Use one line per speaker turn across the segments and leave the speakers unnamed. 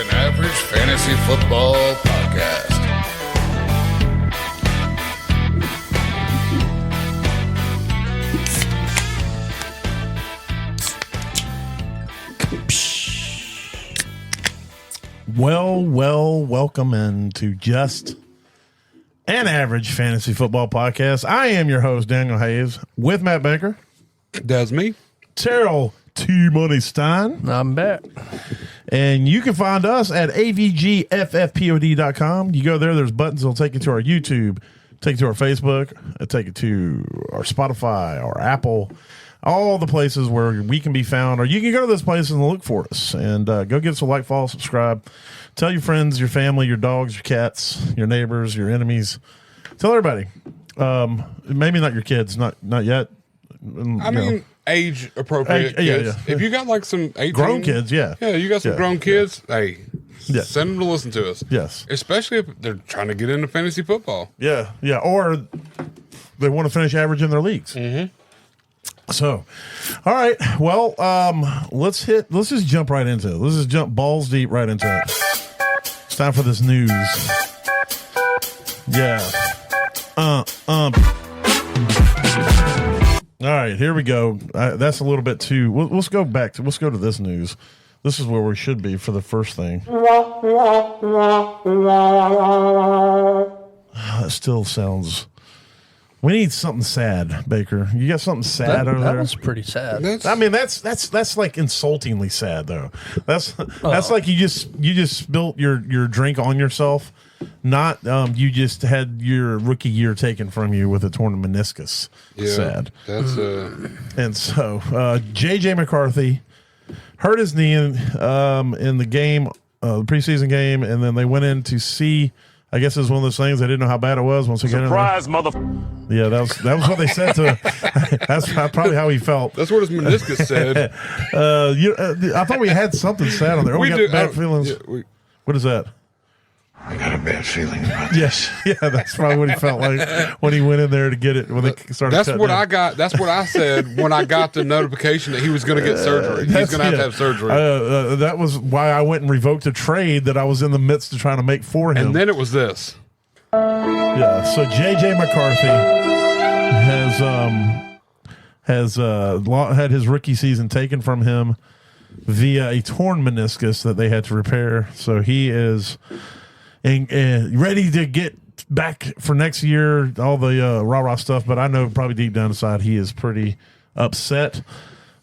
an average fantasy football podcast.
Welcome into Just an Average Fantasy Football Podcast. I am your host, Daniel Hayes, with Matt Baker.
That's me.
Terrell T. Money Stein.
I'm back.
And you can find us at avgffpod.com. You go there, there's buttons that'll take you to our YouTube, take you to our Facebook, take you to our Spotify, our Apple, all the places where we can be found. Or you can go to those places and look for us. And go give us a like, follow, subscribe. Tell your friends, your family, your dogs, your cats, your neighbors, your enemies. Tell everybody. Maybe not your kids, not yet.
I mean, age appropriate kids.
Yeah.
If you got like some 18,
grown kids, yeah.
Yeah, you got some grown kids, hey,
Yeah.
send them to listen to us.
Yes.
Especially if they're trying to get into fantasy football.
Yeah. Or they want to finish average in their leagues.
Mm-hmm.
So, all right. Well, let's just jump right into it. Let's just jump balls deep right into it. It's time for this news. Yeah. All right, here we go. That's a little bit too. Let's go to this news. This is where we should be for the first thing. It still sounds. We need something sad, Baker. You got something sad over there?
That was pretty sad.
That's like insultingly sad though. That's like you just spilt your drink on yourself. Not you just had your rookie year taken from you with a torn meniscus.
Yeah,
sad.
That's
And so JJ McCarthy hurt his knee in the game, the preseason game, and then they went in to see. I guess it was one of those things. They didn't know how bad it was once again.
Surprise,
Yeah, that was what they said to him. That's probably how he felt.
That's what his meniscus said.
I thought we had something sad on there. We got bad feelings.
Yeah,
What is that?
I got a bad feeling about
Yes, yeah, that's probably what he felt like when he went in there to get it when they started.
That's what I got. That's what I said when I got the notification that he was going to get surgery. He's going to have surgery.
That was why I went and revoked a trade that I was in the midst of trying to make for him.
And then it was this.
Yeah. So JJ McCarthy has had his rookie season taken from him via a torn meniscus that they had to repair. So he is ready to get back for next year, all the rah-rah stuff, but I know probably deep down inside he is pretty upset,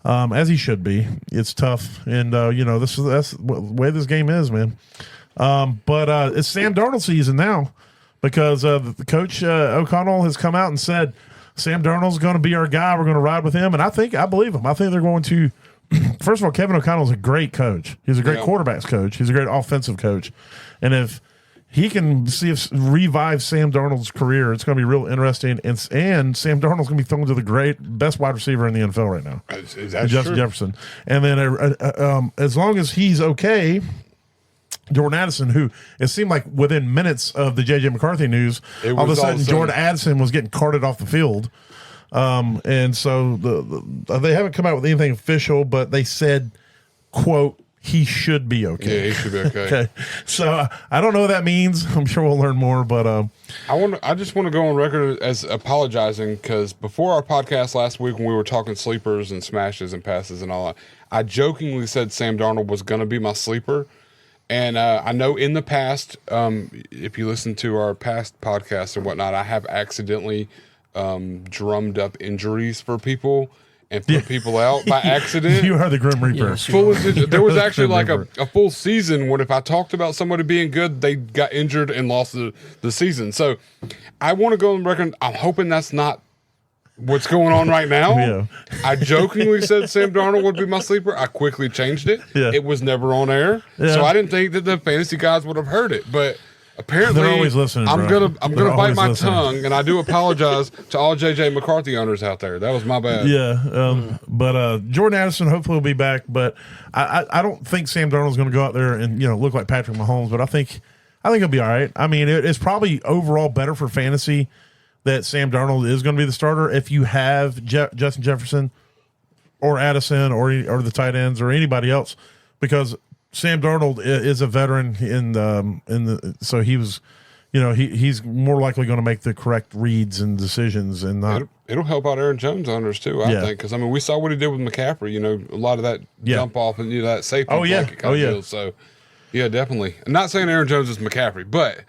as he should be. It's tough, and that's the way this game is, man. But it's Sam Darnold season now because the coach O'Connell has come out and said Sam Darnold's going to be our guy. We're going to ride with him, and I believe him. I think they're going to. First of all, Kevin O'Connell's a great coach. He's a great quarterbacks coach. He's a great offensive coach, and if he can revive Sam Darnold's career, it's going to be real interesting. And Sam Darnold's going to be thrown to the best wide receiver in the NFL right now, Justin Jefferson. And then as long as he's okay, Jordan Addison, who it seemed like within minutes of the J.J. McCarthy news, all of a sudden Jordan Addison was getting carted off the field. And so they haven't come out with anything official, but they said, quote, he should be okay.
Yeah, he should be okay.
Okay. So I don't know what that means. I'm sure we'll learn more, but
I just want to go on record as apologizing because before our podcast last week when we were talking sleepers and smashes and passes and all that, I jokingly said Sam Darnold was going to be my sleeper. And I know in the past, if you listen to our past podcasts and whatnot, I have accidentally drummed up injuries for people and put people out by accident.
You are the Grim Reaper.
Yes,
There was actually like a full season when if I talked about somebody being good, they got injured and lost the season. So I want to go on record. I'm hoping that's not what's going on right now.
Yeah.
I jokingly said Sam Darnold would be my sleeper. I quickly changed it.
Yeah.
It was never on air.
Yeah.
So I didn't think that the fantasy guys would have heard it. But apparently,
they're always listening.
I'm
bro.
gonna bite my tongue, and I do apologize to all JJ McCarthy owners out there. That was my bad.
Yeah, but Jordan Addison hopefully will be back. But I don't think Sam Darnold's going to go out there and look like Patrick Mahomes. But I think he'll be all right. I mean, it's probably overall better for fantasy that Sam Darnold is going to be the starter if you have Justin Jefferson or Addison or the tight ends or anybody else, because Sam Darnold is a veteran so he was, he's more likely going to make the correct reads and decisions and not.
It'll help out Aaron Jones owners too, I think, because we saw what he did with McCaffrey. A lot of that jump off and that safety blanket kind of deal. So, yeah, definitely. I'm not saying Aaron Jones is McCaffrey, but.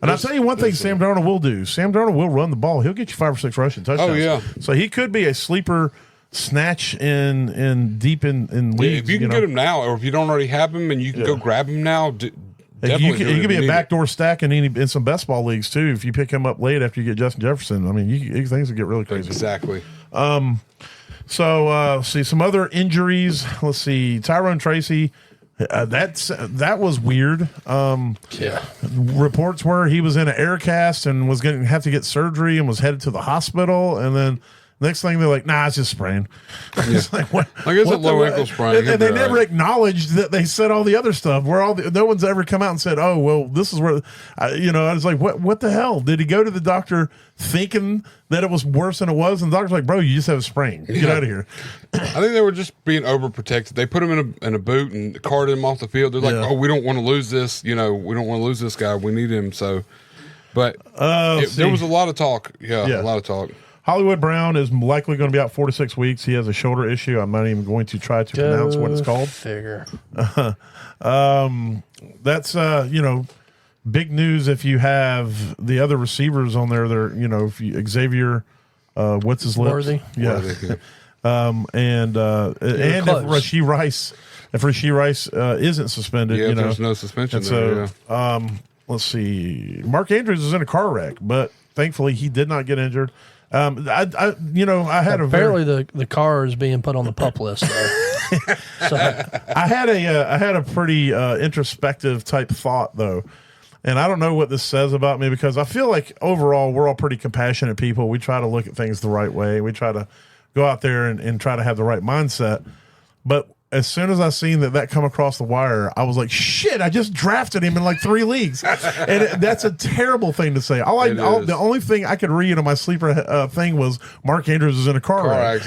And I'll tell you one thing Sam Darnold will do. Sam Darnold will run the ball. He'll get you 5 or 6 rushing touchdowns.
Oh, yeah.
So he could be a sleeper snatch in deep in leagues.
If you can get him now, or if you don't already have him and you can go grab him now,
he could be a backdoor stack in some best ball leagues too. If you pick him up late after you get Justin Jefferson, things will get really crazy.
Exactly.
So see some other injuries. Let's see, Tyrone Tracy. That was weird. Reports were he was in an air cast and was going to have to get surgery and was headed to the hospital, and then next thing they're like, nah, it's just sprain. It's like, what?
Like it's a low ankle sprain.
And they never acknowledged that they said all the other stuff. No one's ever come out and said, oh, well, this is where, I was like, what the hell? Did he go to the doctor thinking that it was worse than it was? And the doctor's like, bro, you just have a sprain. Get out of here.
I think they were just being overprotected. They put him in a boot and carted him off the field. They're like, oh, we don't want to lose this. We don't want to lose this guy. We need him. So, but there was a lot of talk. Yeah, a lot of talk.
Hollywood Brown is likely going to be out 4 to 6 weeks. He has a shoulder issue. I'm not even going to try to pronounce what it's called.
Figure.
That's big news if you have the other receivers on there. They're if you, Xavier, what's his lips?
Worthy.
Yeah. And if Rashee Rice isn't suspended,
there's no suspension.
And so let's see. Mark Andrews is in a car wreck, but thankfully he did not get injured. I had
apparently the car is being put on the pup list. So
I had a pretty introspective type thought though, and I don't know what this says about me because I feel like overall we're all pretty compassionate people. We try to look at things the right way. We try to go out there and try to have the right mindset. But as soon as I seen that come across the wire, I was like, shit, I just drafted him in like 3 leagues. And that's a terrible thing to say. The only thing I could read on my sleeper thing was Mark Andrews is in a car wreck.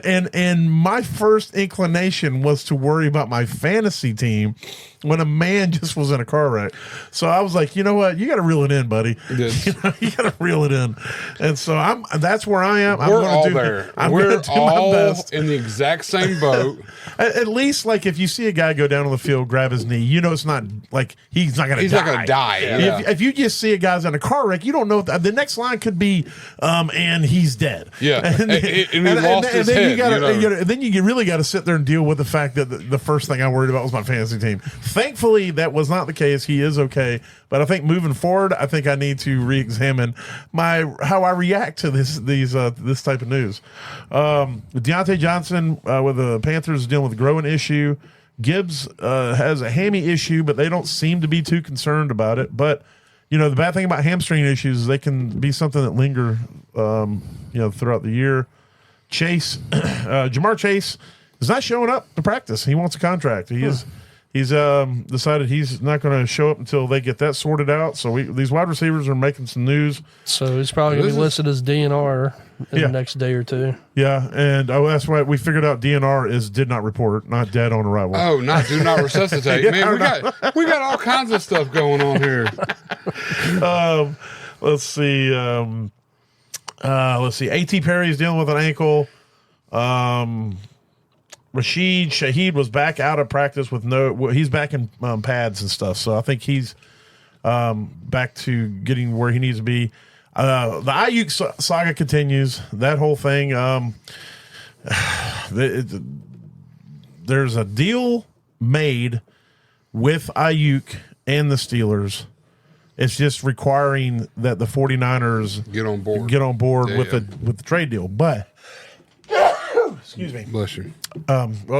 And my first inclination was to worry about my fantasy team when a man just was in a car wreck. So I was like, you know what? You got to reel it in, buddy.
Yes.
You got to reel it in. And so that's where I am.
We're all there. We're all
my best.
in the exact same boat.
At least, like, if you see a guy go down on the field, grab his knee, it's not like he's not going to die.
He's not going to die. Yeah.
If you just see a guy's in a car wreck, you don't know. The next line could be, and he's dead.
Yeah. And he lost his head.
Then you really got to sit there and deal with the fact that the first thing I worried about was my fantasy team. Thankfully, that was not the case. He is okay. But I think moving forward, I think I need to re-examine how I react to this type of news. Deontay Johnson with the Panthers is dealing with a growing issue. Gibbs has a hammy issue, but they don't seem to be too concerned about it. But the bad thing about hamstring issues is they can be something that linger throughout the year. Jamar Chase is not showing up to practice. He wants a contract. He's decided he's not going to show up until they get that sorted out. So these wide receivers are making some news.
So he's probably going to be listed as DNR in the next day or two.
Yeah, and that's right. We figured out DNR is did not report, not dead on arrival.
Oh, do not resuscitate. Man, we got all kinds of stuff going on here.
Let's see. A.T. Perry is dealing with an ankle. Rashid Shaheed was back out of practice he's back in pads and stuff. So I think he's back to getting where he needs to be. The Ayuk saga continues. That whole thing. There's a deal made with Ayuk and the Steelers. It's just requiring that the 49ers
get on board
with the trade deal. But excuse me.
Bless you.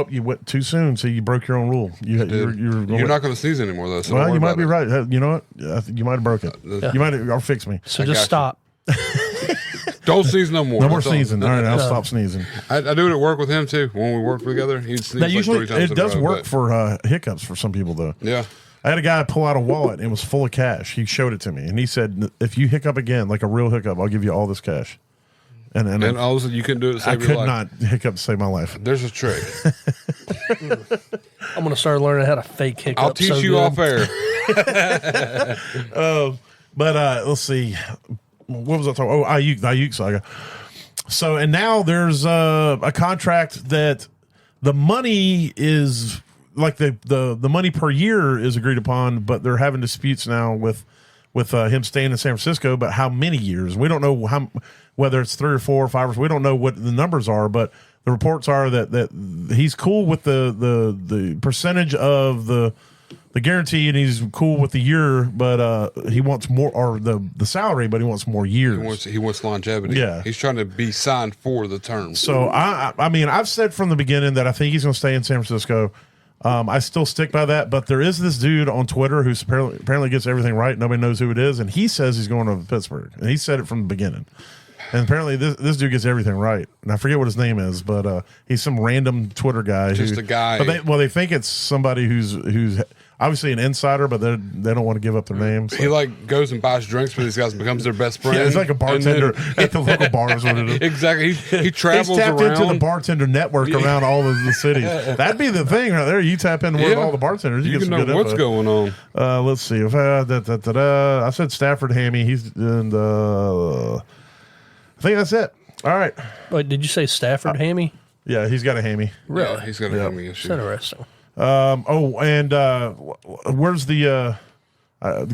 You went too soon, so you broke your own rule. You're
not going to sneeze anymore, though. So
well, you might be right. You know what? I think you might have broke it. You might have. I'll fix me.
So just stop.
Don't sneeze no more.
No more sneezing. All right, I'll stop sneezing.
I do it at work with him too. When we work together, he'd sneeze
usually,
like 3 times.
It does work for hiccups for some people, though.
Yeah.
I had a guy pull out a wallet. It was full of cash. He showed it to me, and he said, "If you hiccup again, like a real hiccup, I'll give you all this cash." And
all of a sudden, you couldn't do it to save your life.
I could not hiccup to save my life.
There's a trick.
I'm going to start learning how to fake hiccup.
I'll teach you off air.
But let's see. What was I talking? Oh, Ayuk saga. So, and now there's a contract that the money is like the money per year is agreed upon, but they're having disputes now with him staying in San Francisco. But how many years? We don't know whether it's 3 or 4 or 5. We don't know what the numbers are, but the reports are that he's cool with the percentage of the guarantee, and he's cool with the year, but he wants more, or the salary, but he wants more years.
He wants longevity.
Yeah.
He's trying to be signed for the term.
So I mean, I've said from the beginning that I think he's going to stay in San Francisco. I still stick by that, but there is this dude on Twitter who apparently gets everything right. Nobody knows who it is, and he says he's going to Pittsburgh, and he said it from the beginning. And apparently this dude gets everything right, and I forget what his name is, but he's some random Twitter guy.
Just a guy.
But they think it's somebody who's obviously an insider, but they don't want to give up their name. So.
He like goes and buys drinks for these guys and becomes their best friend.
Yeah, he's like a bartender at the local bars. What it is.
Exactly. He travels
he's tapped
around.
into the bartender network around all of the cities. That'd be the thing right there. You tap into all the bartenders. You get
can
some
know
good
what's
info.
going on.
Let's see. If I said Stafford Hammy. He's and I think that's it. All right.
Wait, did you say Stafford Hammy?
Yeah, he's got a hammy.
Really?
Yeah, he's got a hammy issue.
That's interesting.
Where's the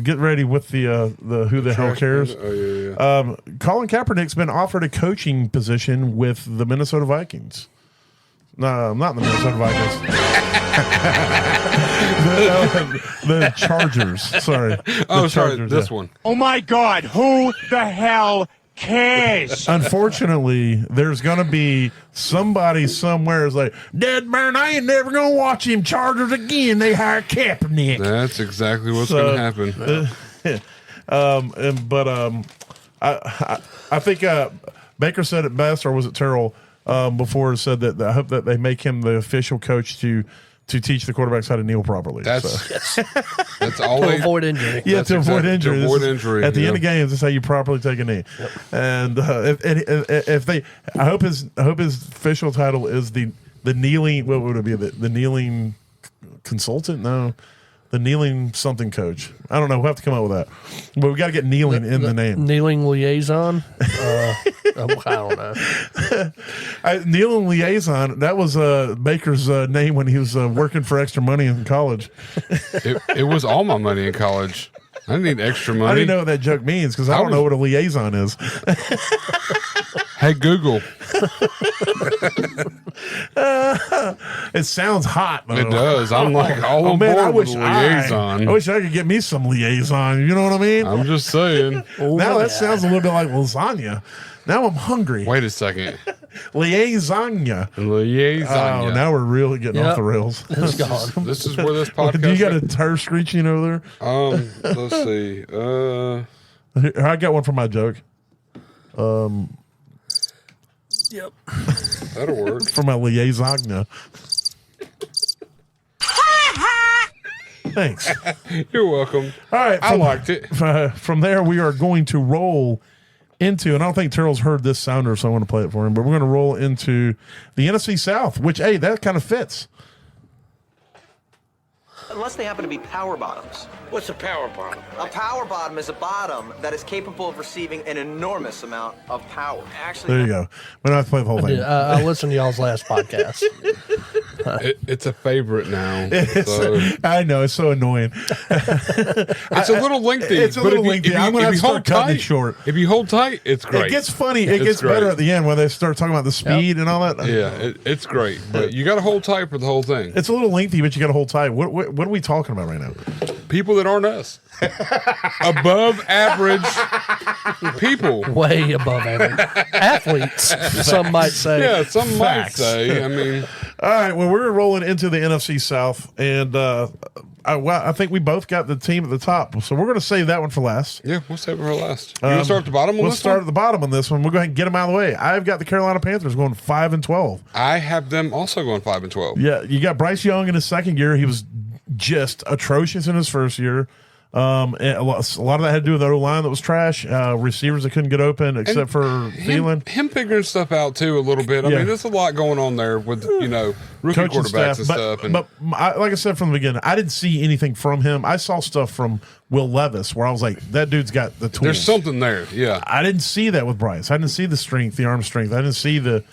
get ready with the who the hell cares?
Oh, yeah.
Colin Kaepernick's been offered a coaching position with the Minnesota Vikings. No, not the Minnesota Vikings. the Chargers. Sorry.
Oh, sorry.
Chargers,
This
yeah.
one.
Oh my God, who the hell cares?
Unfortunately, there's going to be somebody somewhere is like, Dead man, I ain't never going to watch him Chargers again. They hire Kaepernick.
That's exactly what's going to happen.
I think Baker said it best, or was it Terrell before, said that I hope that they make him the official coach to teach the quarterbacks how to kneel properly.
That's all
To
they
avoid injury.
Yeah,
That's
to avoid
exactly- to
injury.
avoid
This is-
injury,
At the
yeah.
end of games, this is how you properly take a knee.
Yep.
And I hope his official title is the kneeling. What would it be? The kneeling consultant? No, the kneeling something coach. I don't know. We'll have to come up with that. But we got to get kneeling in the name.
Kneeling liaison? I don't know.
Kneeling liaison. That was Baker's name when he was working for extra money in college.
it was all my money in college. I didn't need extra money.
I didn't know what that joke means because I don't know what a liaison is.
Hey, Google.
It sounds hot, though.
It does. I'm like all on
man,
board with liaison.
I wish I could get me some liaison. You know what I mean?
I'm just saying.
Now that sounds a little bit like lasagna. Now I'm hungry.
Wait a second.
Lasagna.
Liaison.
Oh, now we're really getting off the rails.
It's gone.
This is where this podcast.
Do you got a tire screeching over
Let's see.
there? I got one for my joke.
Yep.
That'll work.
For my lasagna. Thanks.
You're welcome.
All right.
I liked it.
From there, we are going to roll into, and I don't think Terrell's heard this sounder, so I want to play it for him, but we're going to roll into the NFC South, which, hey, that kind of fits.
Unless they happen to be power bottoms.
What's a power bottom?
A power bottom is a bottom that is capable of receiving an enormous amount of power. Actually,
There you go. We don't have to play the whole thing.
I listened to y'all's last podcast.
It's a favorite now.
It's
So.
I know, it's so annoying.
It's a little lengthy.
It's a
but
little
if you-
lengthy.
if you-
I'm gonna
if
have
you
to
hold
start cutting it
tight-
short.
If you hold tight, it's great.
It gets funny. It
It's
gets better
great.
at the end when they start talking about the speed and all that.
Yeah, it's great. But you got to hold tight for the whole thing.
It's a little lengthy, but you got to hold tight. What are we talking about right now?
People that aren't us. Above average people.
Way above average. Athletes, some might say.
Yeah, some
Facts.
might say. I mean,
All right, well, we're rolling into the NFC South, and I think we both got the team at the top, so we're going to save that one for last.
yeah, we'll save it for last. You want to start at the bottom on
We'll
this
start
one?
at the bottom on this one. We'll go ahead and get them out of the way. I've got the Carolina Panthers going 5-12.
I have them also going 5-12.
Yeah, you got Bryce Young in his second year. He was just atrocious in his first year. And a lot of that had to do with the O-line that was trash. Receivers that couldn't get open except for Thielen.
Him figuring stuff out too a little bit. I mean, there's a lot going on there with rookie
Coaching
quarterbacks
staff,
and stuff. And
but like I said from the beginning, I didn't see anything from him. I saw stuff from Will Levis where I was like, that dude's got the tools.
there's something there. Yeah.
I didn't see that with Bryce. I didn't see the strength, the arm strength. I didn't see the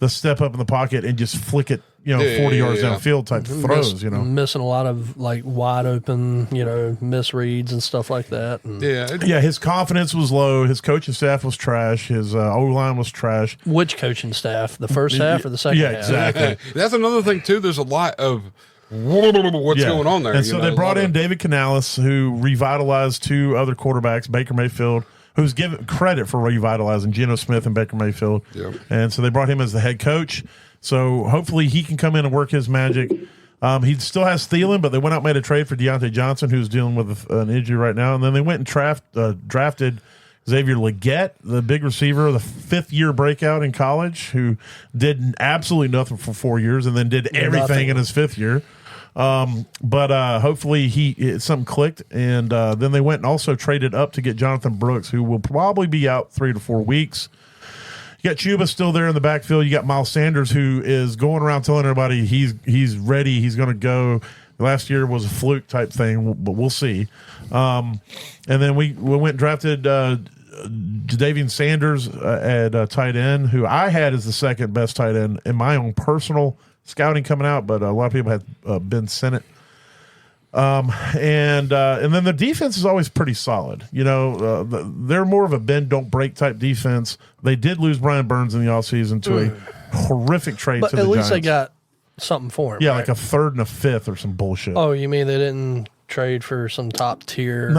step up in the pocket and just flick it, 40 yards downfield type throws,
Missing a lot of like wide open, misreads and stuff like that. And
Yeah, his confidence was low. His coaching staff was trash. His O-line was trash.
which coaching staff? The first half or the second half?
Exactly.
That's another thing too. There's a lot of what's going on there.
And so they brought in David Canales, who revitalized two other quarterbacks, Baker Mayfield, who's given credit for revitalizing Geno Smith and Baker Mayfield.
Yep.
And so they brought him as the head coach. So hopefully he can come in and work his magic. He still has Thielen, but they went out and made a trade for Deontay Johnson, who's dealing with an injury right now. And then they went and drafted Xavier Legette, the big receiver, the fifth-year breakout in college, who did absolutely nothing for 4 years and then did everything in his fifth year. But hopefully something clicked, and then they went and also traded up to get Jonathan Brooks, who will probably be out 3 to 4 weeks. You got Chuba still there in the backfield. You got Miles Sanders, who is going around telling everybody he's ready. He's going to go. Last year was a fluke type thing, but we'll see. And then we went and drafted Jadavian Sanders at tight end, who I had as the second best tight end in my own personal scouting coming out, but a lot of people had Ben Sinnott. And then the defense is always pretty solid. They're more of a bend, don't break type defense. They did lose Brian Burns in the offseason to a horrific trade
But
to the
at least
Giants.
they got something for him.
Yeah,
right?
like a third and a fifth or some bullshit.
Oh, you mean they didn't trade for some top tier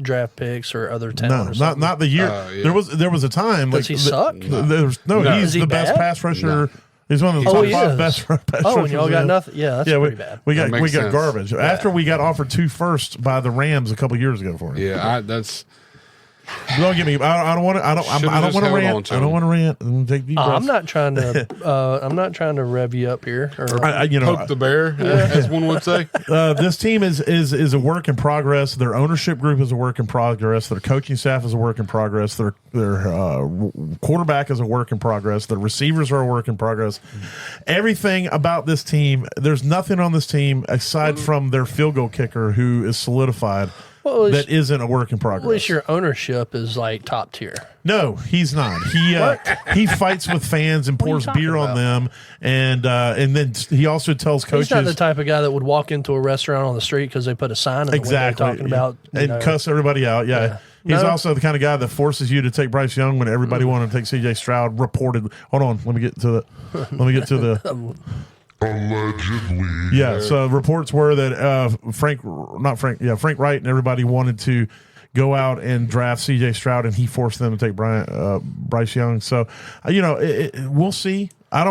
draft picks or other talent?
No,
or something?
not the year.
Yeah.
There was a time.
Does he suck?
He's
Is he
the best
bad?
pass rusher.
No.
He's one of the
Oh,
top
he
five
is.
best pass rushers.
And y'all got nothing? Yeah, that's pretty bad.
We got
That makes sense.
garbage after we got offered 2 firsts by the Rams a couple years ago for him.
Yeah, that's.
Don't get me. I don't want to. I don't
Should've
want
just
to
held on
rant.
to
I don't
him.
want to rant. I'm gonna take deep breaths.
I'm not trying to. I'm not trying to rev you up here. Or,
Poke the bear, as one would say.
This team is a work in progress. Their ownership group is a work in progress. Their coaching staff is a work in progress. Their quarterback is a work in progress. Their receivers are a work in progress. Everything about this team, there's nothing on this team aside from their field goal kicker, who is solidified.
Well,
that isn't a work in
at
progress.
least your ownership is like top tier.
No, he's not. He fights with fans and
What are you
pours
talking
beer on
about?
them, and then he also tells coaches
He's not the type of guy that would walk into a restaurant on the street because they put a sign in the window talking about
and cuss everybody out. Yeah. He's
No.
also the kind of guy that forces you to take Bryce Young when everybody wanted to take C.J. Stroud. Reported. Hold on. Let me get to the.
Allegedly.
Yeah. So reports were that Frank Wright and everybody wanted to go out and draft C.J. Stroud, and he forced them to take Bryce Young. So, we'll see. I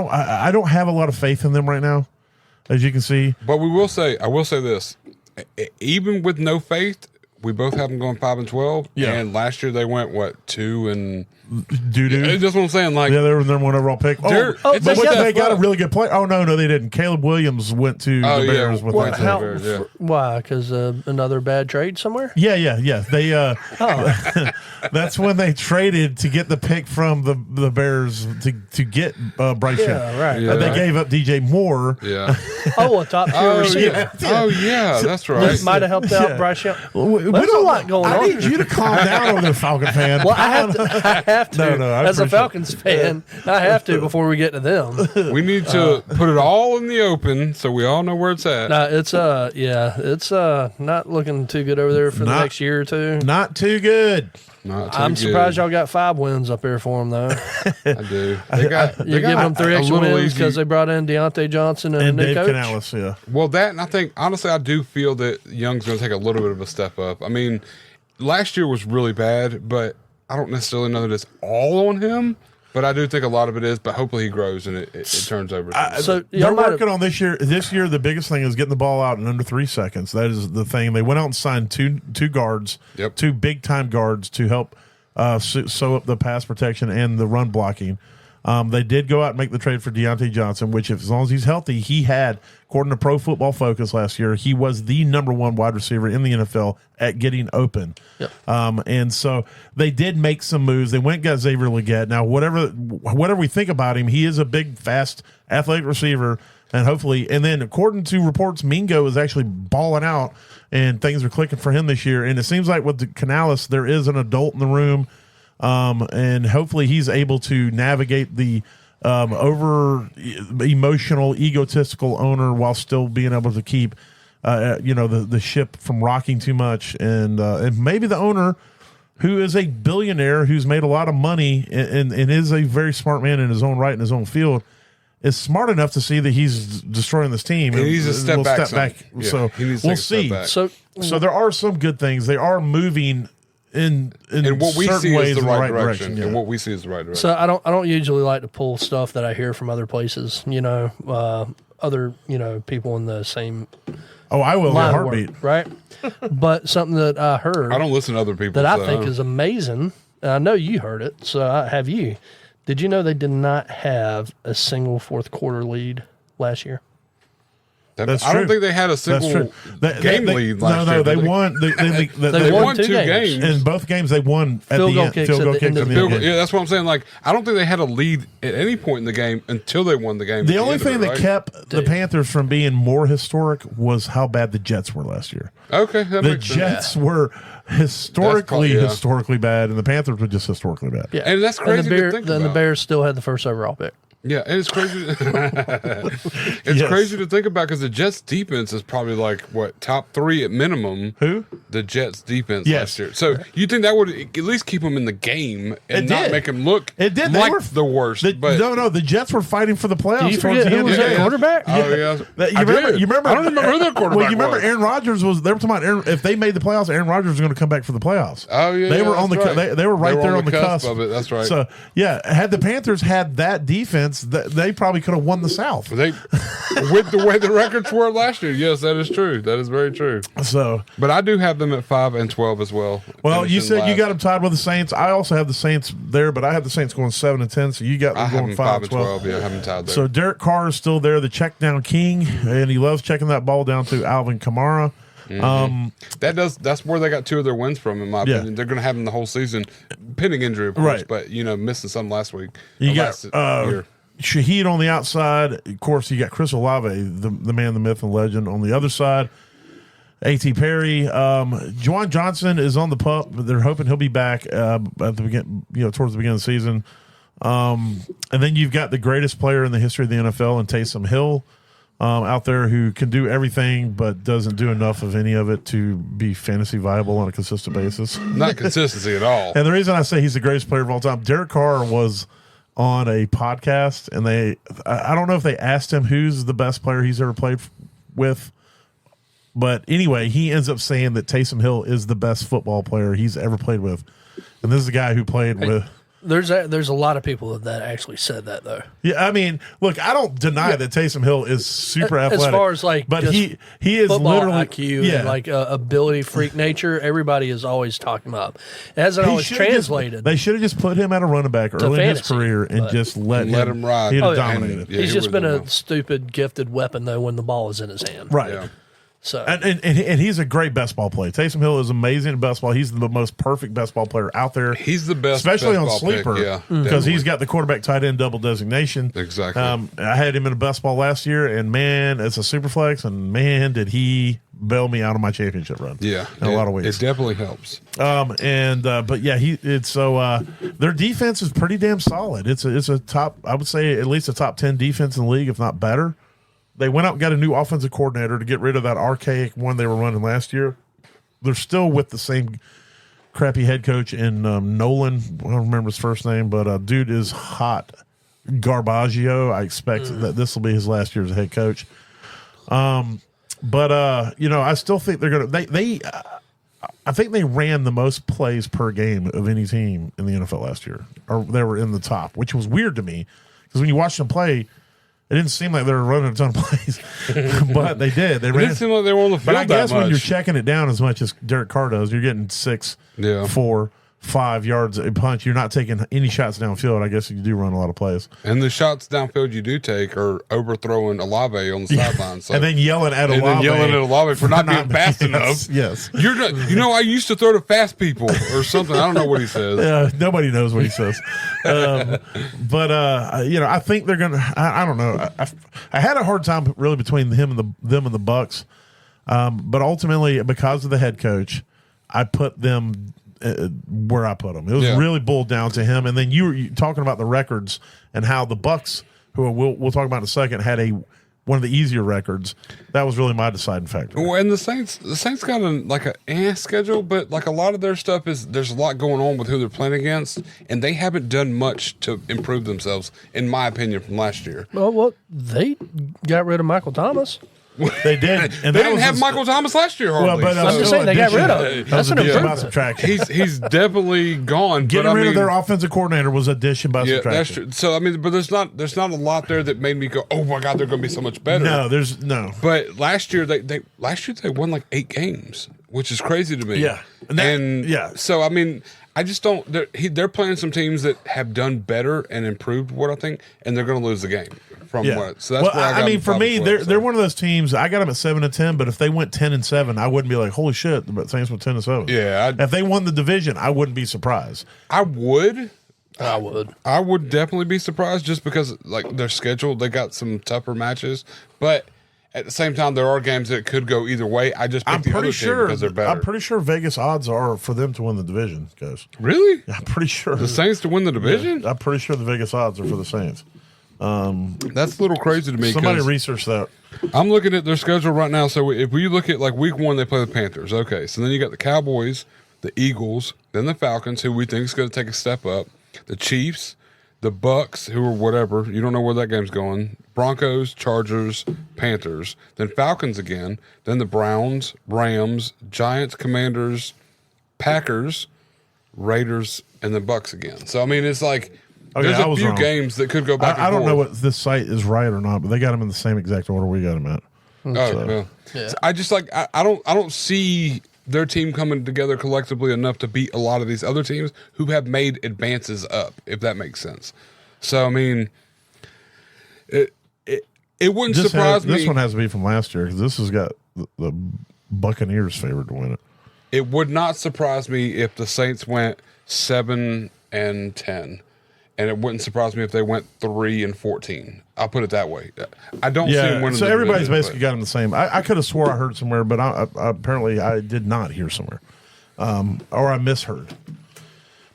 don't have a lot of faith in them right now, as you can see.
But I will say this: even with no faith, we both have them going 5-12.
Yeah.
And last year they went 2 and.
Doo-doo.
That's what I'm saying. Like,
Yeah, they were their one overall pick.
They're-
But
it's
what,
a
they
step
got a
up.
really good player. Oh, no, they didn't. Caleb Williams went to
Oh,
the
yeah.
Bears with
Well,
that.
how- Bears, yeah.
Why? Because another bad trade somewhere?
Yeah. They that's when they traded to get the pick from the Bears to get Bryce Young.
Yeah, right.
Yeah.
They gave up DJ Moore.
yeah.
Oh, a top tier
Oh,
receiver.
yeah. Oh, yeah. That's right.
Might have helped out
Yeah.
Bryce Young.
We
There's a
don't-
lot going
I
on.
need you to calm down over there, Falcon fan.
Well, I have to.
No, I
as a
appreciate
Falcons fan, I have to before we get to them.
We need to put it all in the open so we all know where it's at.
It's not looking too good over there for the
Not-
next year or two.
Not too good.
Not too
I'm
good.
surprised y'all got 5 wins up there for them, though.
I do. They got,
You're giving them 3
a
extra
little
wins
easy-
because they brought in Deontay Johnson and,
And
a new
Dave
coach.
Canales, yeah.
Well, that, and I think, honestly, I do feel that Young's going to take a little bit of a step up. I mean, last year was really bad, but I don't necessarily know that it's all on him. But I do think a lot of it is, but hopefully he grows and it turns over.
So
They're
y'all might have-
working on this year. This year, the biggest thing is getting the ball out in under 3 seconds. That is the thing. They went out and signed two guards,
Yep.
2 big time guards to help sew up the pass protection and the run blocking. They did go out and make the trade for Deontay Johnson, which, if as long as he's healthy, he had, according to Pro Football Focus last year, he was the number one wide receiver in the NFL at getting open.
Yep.
And so they did make some moves. They went and got Xavier Legette. Now, whatever we think about him, he is a big, fast, athletic receiver, and hopefully, and then according to reports, Mingo is actually balling out, and things are clicking for him this year. And it seems like with the Canales, there is an adult in the room. And hopefully he's able to navigate the over emotional, egotistical owner while still being able to keep, the ship from rocking too much. And maybe the owner, who is a billionaire, who's made a lot of money and is a very smart man in his own right, in his own field, is smart enough to see that he's destroying this team.
He needs to step back. Yeah,
so we'll see. So there are some good things. They are moving in
what we see
ways
is the
in
right direction.
Yeah.
And what we see is the right direction.
So I don't usually like to pull stuff that I hear from other places, other people in the same
Oh, I will in a
line of
heartbeat.
work, right? But something that I heard
I don't listen to other people
that I think is amazing, and I know you heard it, so have you. Did you know they did not have a single fourth quarter lead last year?
That's
I don't
true.
think they had a single game lead last year.
No, they won.
They won two games.
In both games, they won at
Field
the
goal
end.
kicks
Field
at
goal
the
kicks
end
in
of
the
the
end.
game.
Yeah, that's what I'm saying. Like, I don't think they had a lead at any point in the game until they won the game.
The only thing that
right?
kept the Panthers from being more historic was how bad the Jets were last year.
Okay, that
The
makes sense.
Jets were historically bad, and the Panthers were just historically bad.
Yeah,
And that's crazy to think
the
about.
Bears still had the first overall pick.
Yeah, and it's crazy. It's
Yes.
crazy to think about because the Jets' defense is probably like top 3 at minimum.
Who?
The Jets' defense
Yes.
last year. So you think that would at least keep them in the game and
It
not
did.
make them look
It did. They
like
were
the worst?
No, the Jets were fighting for the playoffs.
Do you
towards
forget
the
who
end
was
of the
their
game.
quarterback?
Oh yeah,
You remember?
I don't remember who their quarterback
Well, you remember
was.
Aaron Rodgers was. They were talking about if they made the playoffs, Aaron Rodgers was going to come back for the playoffs.
Oh yeah,
they were
that's
on the.
right.
They were right there on the cusp
of it. That's right.
So yeah, had the Panthers had that defense, they probably could have won the South.
They with the way the records were last year. Yes, that is true. That is very true.
So,
But I do have them at 5-12 as well.
well, you
Finishing
said you
last.
got them tied with the Saints. I also have the Saints there, but I have the Saints going 7-10. So you got them
I have
going
them
5-12.
5-12. Yeah, I have them tied there.
So Derek Carr is still there, the check down king, and he loves checking that ball down to Alvin Kamara.
That's where they got 2 of their wins from, in my
Yeah.
opinion. They're going to have them the whole season, pending injury, of course.
Right.
But missing some last week.
You
last
got
year.
Shaheed on the outside. Of course, you got Chris Olave, the man, the myth, and legend on the other side. A.T. Perry. Juwan Johnson is on the pup, but they're hoping he'll be back at the begin, towards the beginning of the season. And then you've got the greatest player in the history of the NFL, and Taysom Hill, out there who can do everything but doesn't do enough of any of it to be fantasy viable on a consistent basis.
Not consistency at all.
And the reason I say he's the greatest player of all time, Derek Carr was on a podcast, and I don't know if they asked him who's the best player he's ever played with, but anyway, he ends up saying that Taysom Hill is the best football player he's ever played with. And this is a guy who played with...
There's a lot of people that actually said that, though.
Yeah, I mean, look, I don't deny that Taysom Hill is super athletic.
As far as
but
just
he is
football
literally
IQ and ability freak nature, everybody is always talking about. It hasn't always translated.
They should have just put him at a running back early in his
fantasy,
career and just let him
ride.
He'd have
Oh, yeah.
dominated.
Yeah,
He's
he
just
would've
been
done
a
well.
stupid, gifted weapon, though, when the ball is in his hand.
Right.
Yeah.
So
And he's a great best ball player. Taysom Hill is amazing at best ball. He's the most perfect best ball player out there.
He's the best,
especially
best
on
ball
sleeper,
pick. Yeah,
because
definitely.
he's got the quarterback tight end double designation.
Exactly.
I had him in a best ball last year, and man, it's a super flex, and man, did he bail me out of my championship run.
Yeah,
in a lot of ways.
It definitely helps.
But yeah, their defense is pretty damn solid. It's a top, I would say at least a top 10 defense in the league, if not better. They went out and got a new offensive coordinator to get rid of that archaic one they were running last year. They're still with the same crappy head coach in Nolan. I don't remember his first name, but dude is hot. Garbaggio. I expect that this will be his last year as a head coach. I still think they're going to. I think they ran the most plays per game of any team in the NFL last year, or they were in the top, which was weird to me because when you watch them play, it didn't seem like they were running a ton of plays, but they did. They
It
ran.
didn't seem like they were on the field
But I guess
that
when you're
much.
checking it down as much as Derek Carr does, you're getting 6,
Yeah.
4, 5 yards a punch, you're not taking any shots downfield. I guess you do run a lot of plays.
And the shots downfield you do take are overthrowing Olave on the sideline. So.
And then yelling at
And
Olave.
then yelling at Olave for not being fast enough.
Yes.
You're not, I used to throw to fast people or something. I don't know what he says.
Nobody knows what he says. I think they're going to, I don't know. I had a hard time really between them and the Bucks. But ultimately, because of the head coach, I put them where I put them. It was really boiled down to him. And then you were talking about the records and how the Bucks, who we'll talk about in a second, had one of the easier records. That was really my deciding factor.
Well, and the Saints got a schedule, but like a lot of their stuff is there's a lot going on with who they're playing against, and they haven't done much to improve themselves, in my opinion, from last year.
Well, they got rid of Michael Thomas.
They did. And
they didn't have Michael Thomas last year, hardly.
Well, but
I'm just saying they got rid of him. That's an improvement.
Subtraction.
He's definitely gone.
Getting rid of their offensive coordinator was addition by subtraction.
That's true. So I mean, but there's not a lot there that made me go, oh my god, they're going to be so much better.
No, there's no.
But last year they won like 8 games, which is crazy to me.
Yeah,
So I mean, I just don't. They're playing some teams that have done better and improved what I think, and they're going to lose the game. So that's where I got
for me, they're one of those teams. I got them at 7-10, but if they went 10-7, I wouldn't be like, holy shit, the Saints went 10-7.
Yeah,
if they won the division, I wouldn't be surprised.
I would
definitely
be surprised just because like their schedule, they got some tougher matches, but at the same time, there are games that could go either way. I just picked the other team because they're better.
I'm pretty sure Vegas odds are for them to win the division, guys.
Really?
I'm pretty sure
the Saints to win the division.
Yeah, I'm pretty sure the Vegas odds are for the Saints.
That's a little crazy to me.
Somebody research that.
I'm looking at their schedule right now. So if we look at like week 1, they play the Panthers. Okay, so then you got the Cowboys, the Eagles, then the Falcons, who we think is going to take a step up, the Chiefs, the Bucks, who are whatever. You don't know where that game's going. Broncos, Chargers, Panthers, then Falcons again, then the Browns, Rams, Giants, Commanders, Packers, Raiders, and the Bucks again. So I mean, it's like.
Okay,
there's a few games that could go back and forth.
I don't know what this site is right or not, but they got them in the same exact order we got them at.
Yeah. So I just I don't see their team coming together collectively enough to beat a lot of these other teams who have made advances up, if that makes sense. So I mean, it wouldn't surprise me.
This one has to be from last year because this has got the Buccaneers favored to win it.
It would not surprise me if the Saints went 7-10. And it wouldn't surprise me if they went 3-14. I'll put it that way. I don't see them winning.
So everybody's basically got them the same. I could have swore I heard somewhere, but apparently I did not hear somewhere, or I misheard.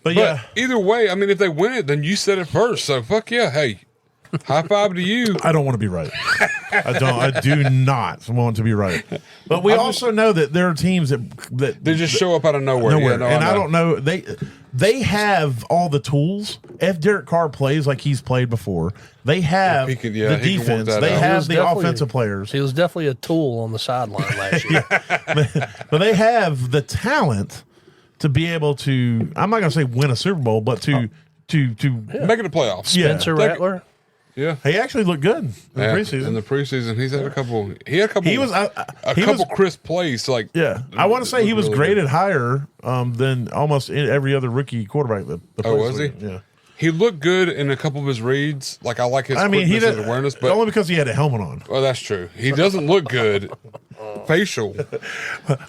But yeah,
either way, I mean, if they win it, then you said it first. So fuck yeah, hey, high five to you.
I don't want to be right. I do not want to be right. But we also know that there are teams that
they just show up out of nowhere. Yeah, no,
and I don't know they have all the tools. If Derek Carr plays like he's played before, they have the defense. They have the offensive players.
He was definitely a tool on the sideline last year.
But they have the talent to be able to. I'm not going to say win a Super Bowl, but to make
it a playoff.
Spencer Rattler.
Yeah,
he actually looked good in the preseason.
In the preseason, he's had a couple. He had a couple.
He was
crisp plays. Like
I want to say he was really graded higher than almost every other rookie quarterback.
Was he?
Yeah,
he looked good in a couple of his reads. Like I like his quickness and awareness, but
only because he had a helmet on.
Oh, that's true. He doesn't look good facial.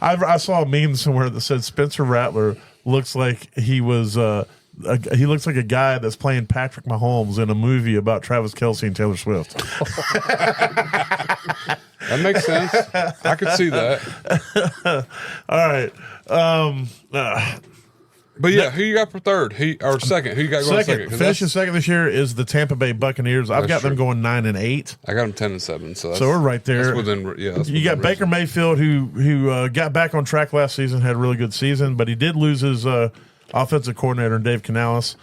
I saw a meme somewhere that said Spencer Rattler looks like he was. He looks like a guy that's playing Patrick Mahomes in a movie about Travis Kelce and Taylor Swift.
That makes sense. I could see that.
All right.
But yeah, who you got for third? Second? Who you got going second?
Finishing second this year is the Tampa Bay Buccaneers. I've got them going 9-8.
I got them 10-7. So
we're right there.
That's within. Yeah.
You got Baker Mayfield, who got back on track last season, had a really good season, but he did lose his offensive coordinator, Dave Canales.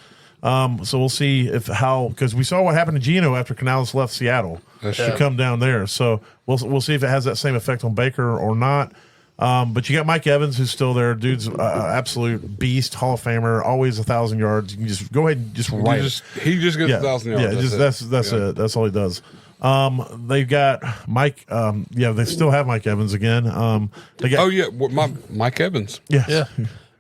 So we'll see because we saw what happened to Geno after Canales left Seattle to come down there. So we'll see if it has that same effect on Baker or not. But you got Mike Evans, who's still there. Dude's absolute beast, Hall of Famer, always 1,000 yards. You can just go ahead and just write.
He just gets 1,000 yards.
Yeah, that's it. That's all he does. They've got Mike. They still have Mike Evans again. They got
Mike Evans.
Yeah.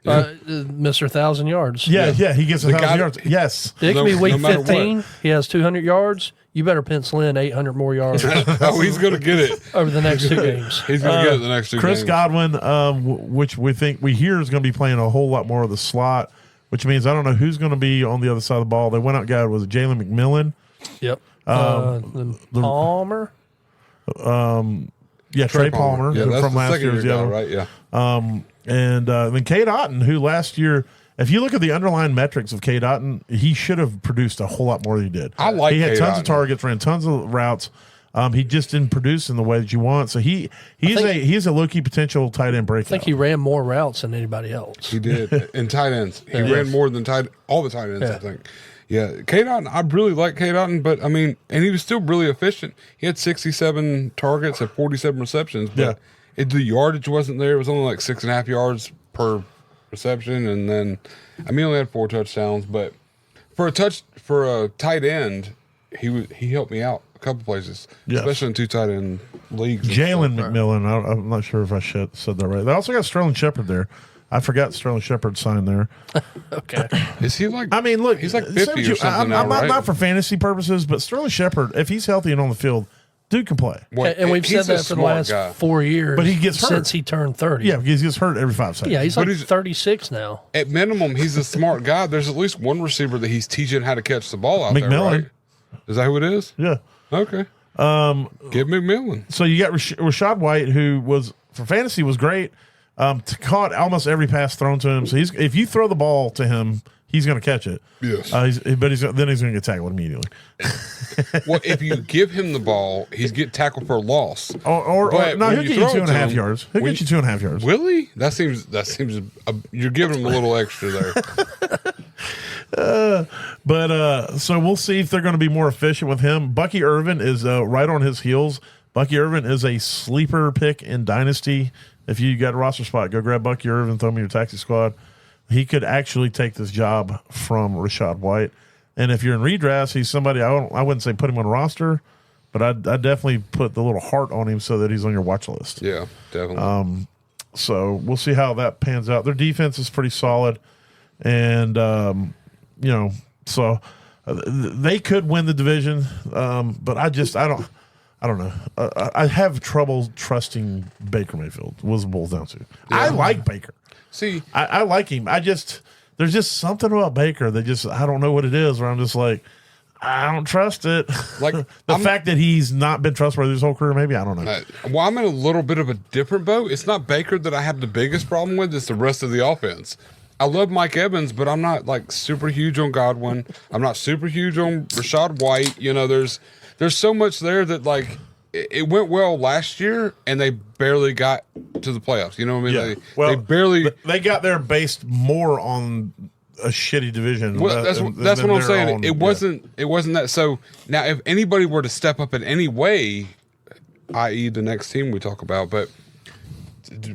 Mr. 1,000 yards.
Yeah, he gets
The
1,000
guy-
yards. Yes.
It could be week
no matter
15.
what.
He has 200 yards. You better pencil in 800 more yards
Oh, he's going to get it.
over the next 2 games.
He's going to get it the next 2
Chris
games.
Godwin, which we hear is going to be playing a whole lot more of the slot, which means I don't know who's going to be on the other side of the ball. They went out and got, was it Jalen McMillan?
Yep. Then Palmer.
Yeah, Trey Palmer
Yeah, that's
from
the
last
second
year's
year guy,
yellow.
right? Yeah.
And then Cade Otton, who last year, if you look at the underlying metrics of Cade Otton, he should have produced a whole lot more than he did.
I like
He had
Cade
tons
Otton.
of targets, ran tons of routes. He just didn't produce in the way that you want. So he's a low key potential tight end breakout.
I think he ran more routes than anybody else.
He did. In tight ends. He ran more than all the tight ends,
Yeah.
I think. Yeah. Cade Otton, I really like Cade Otton, but I mean, and he was still really efficient. He had 67 targets and 47 receptions, but the yardage wasn't there. It was only like 6.5 yards per reception. And then, I mean, he only had 4 touchdowns, but for a tight end, he helped me out a couple places,
Yes.
especially in 2 tight end leagues.
Jalen McMillan. I'm not sure if I said that right. They also got Sterling Shepard there. I forgot Sterling Shepard signed there.
Okay.
Is he like?
I mean, look,
he's like
say
50
what
or
you-
something
I'm
now, right?
not for fantasy purposes, but Sterling Shepard, if he's healthy and on the field, dude can play.
Well,
And we've
he's
said
a
that for the
smart
last
guy.
4 years.
But he gets hurt.
since he turned 30.
Yeah, because he gets hurt every 5 seconds.
Yeah, he's
But
like
he's-
36 now.
At minimum, he's a smart guy. There's at least one receiver that he's teaching how to catch the ball out there,
McMillan.
right? Is that who it is?
Yeah.
Okay. Get McMillan.
So you got Rashad White, who was for fantasy was great. Caught almost every pass thrown to him. So if you throw the ball to him, he's going to catch it.
Yes.
Then he's going to get tackled immediately.
Well, if you give him the ball, he's get tackled for a loss.
Or
But
no,
when
he'll
you
get you
throw it to
2.5
him-
yards. He'll
when
get you 2.5 yards.
Will he? That seems. You're giving him a little extra there.
But so we'll see if they're going to be more efficient with him. Bucky Irvin is right on his heels. Bucky Irvin is a sleeper pick in Dynasty. If you got a roster spot, go grab Bucky Irvin, throw him in your taxi squad. He could actually take this job from Rashad White. And if you're in redrafts, he's somebody I wouldn't say put him on a roster, but I'd definitely put the little heart on him so that he's on your watch list.
Yeah, definitely.
So we'll see how that pans out. Their defense is pretty solid, and so they could win the division. But I don't know. I have trouble trusting Baker Mayfield. Was it boils down to. I like Baker.
See,
I like him. There's just something about Baker that I don't know what it is. Where I'm just like, I don't trust it.
Like,
the fact that he's not been trustworthy his whole career, maybe I don't know.
well, I'm in a little bit of a different boat. It's not Baker that I have the biggest problem with. It's the rest of the offense. I love Mike Evans, but I'm not like super huge on Godwin. I'm not super huge on Rashad White. You know, there's so much there that like it went well last year, and they barely got to the playoffs. You know what I mean?
Yeah.
They barely.
They got there based more on a shitty division.
Well, that's what I'm saying. It wasn't that. So now, if anybody were to step up in any way, i.e., the next team we talk about, but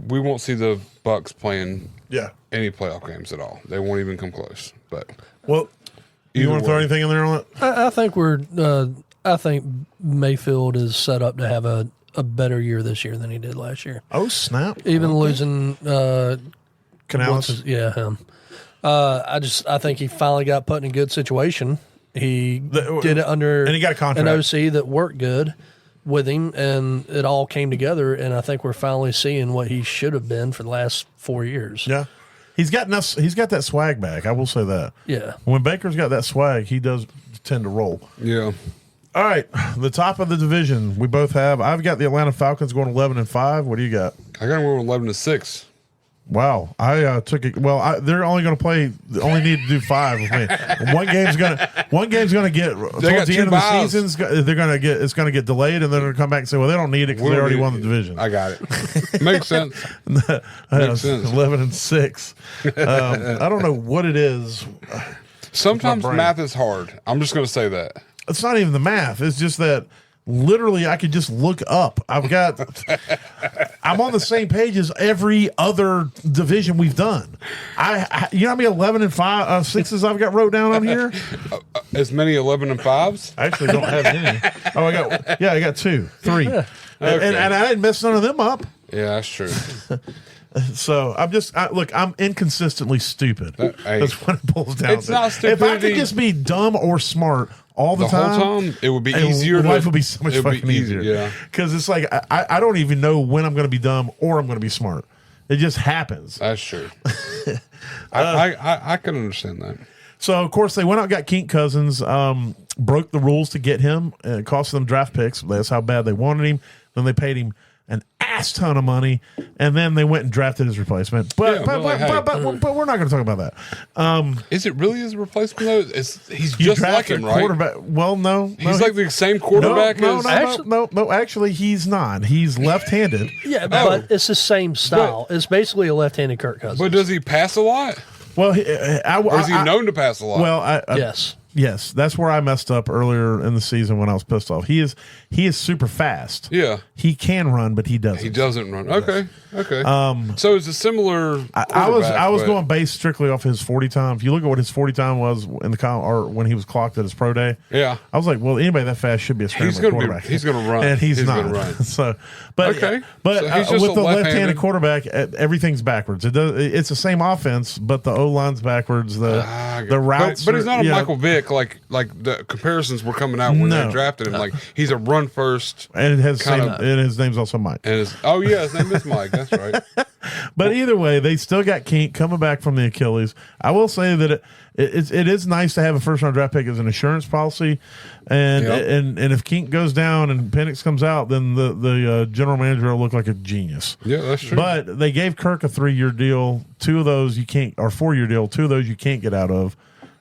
we won't see the Bucks playing any playoff games at all. They won't even come close. But
well, you want to throw anything in there on it?
I think I think Mayfield is set up to have a better year this year than he did last year.
Oh snap!
Even losing
Canales.
him. I think he finally got put in a good situation. He did it under
and he got a contract.
an OC that worked good with him, and it all came together. And I think we're finally seeing what he should have been for the last 4 years.
Yeah, he's got enough. He's got that swag back. I will say that.
Yeah.
When Baker's got that swag, he does tend to roll.
yeah,
All right, the top of the division we both have. I've got the Atlanta Falcons going 11-5. What do you got?
I got him 11-6.
Wow, I took it. Well, they're only going to play. Only need to do 5 with me. One game's gonna get towards
got
the
two
end
buys.
of the season. They're gonna get. It's gonna get delayed, and then they're gonna come back and say, "Well, they don't need it because they already won the division."
I got it. Makes sense. Makes sense.
11-6. I don't know what it is.
Sometimes
brain.
math is hard. I'm just going to say that.
It's not even the math. It's just that literally I could just look up. I'm on the same page as every other division we've done. You know how many 11-5 6s I've got wrote down on here?
As many 11-5s?
I actually don't have any. Oh, I got 2, 3. And I didn't mess none of them up.
Yeah, that's true.
So I'm inconsistently stupid. That's what it boils down
It's
to.
not
If I
stupidity.
could just be dumb or smart all the time,
whole time, it would be easier.
Life would be so much
it would be
fucking easier.
Yeah.
Because it's like I don't even know when I'm going to be dumb or I'm going to be smart. It just happens.
That's true. I can understand that.
So of course they went out and got Keith Cousins, broke the rules to get him. It cost them draft picks. That's how bad they wanted him. Then they paid him an ass ton of money, and then they went and drafted his replacement. But we're not going to talk about that.
Is it really his replacement though? He's
You
just like
drafted
him,
a
right?
quarterback. Well, no,
He's like the same quarterback as.
Actually, he's not. He's left-handed.
Yeah, but it's the same style. It's basically a left-handed Kirk Cousins.
But does he pass a lot?
Well,
Or is he known to pass a lot?
Well,
yes.
Yes, that's where I messed up earlier in the season when I was pissed off. He is super fast.
Yeah.
He can run, but he doesn't.
He doesn't run. Okay. So it's a similar.
I was going based strictly off his 40 time. If you look at what his 40 time was in the or when he was clocked at his pro day,
Yeah.
I was like, well, anybody that fast should be a scrambling quarterback.
He's going to run.
And he's not.
Gonna run.
So, but
Okay.
but
So he's just
with
a
the left-handed
left-handed?
quarterback, everything's backwards. It's the same offense, but the O line's backwards. The routes,
but he's not a
yeah.
Michael Vick like the comparisons were coming out when
No.
they drafted him. Like he's a run first.
And it has
kinda-
and his name's also Mike.
And his name is Mike. That's right.
But either way, they still got Kink coming back from the Achilles. I will say that it is nice to have a first round draft pick as an insurance policy, and
Yep.
and if Kink goes down and Penix comes out, then the general manager will look like a genius.
Yeah, that's true.
But they gave Kirk a 3-year deal. 2 of those you can't, or 4-year deal. 2 of those you can't get out of.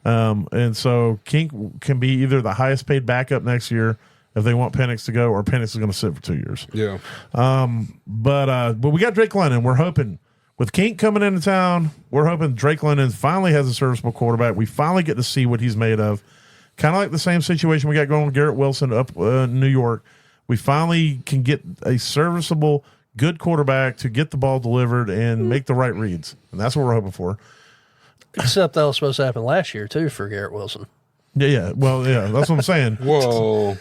And so Kink can be either the highest paid backup next year if they want Penix to go, or Penix is going to sit for 2 years.
Yeah.
But we got Drake London. We're hoping with Kink coming into town, we're hoping Drake London finally has a serviceable quarterback. We finally get to see what he's made of. Kind of like the same situation we got going with Garrett Wilson up in New York. We finally can get a serviceable, good quarterback to get the ball delivered and make the right reads. And that's what we're hoping for.
Except that was supposed to happen last year, too, for Garrett Wilson.
Yeah. Well, yeah, that's what I'm saying.
Whoa.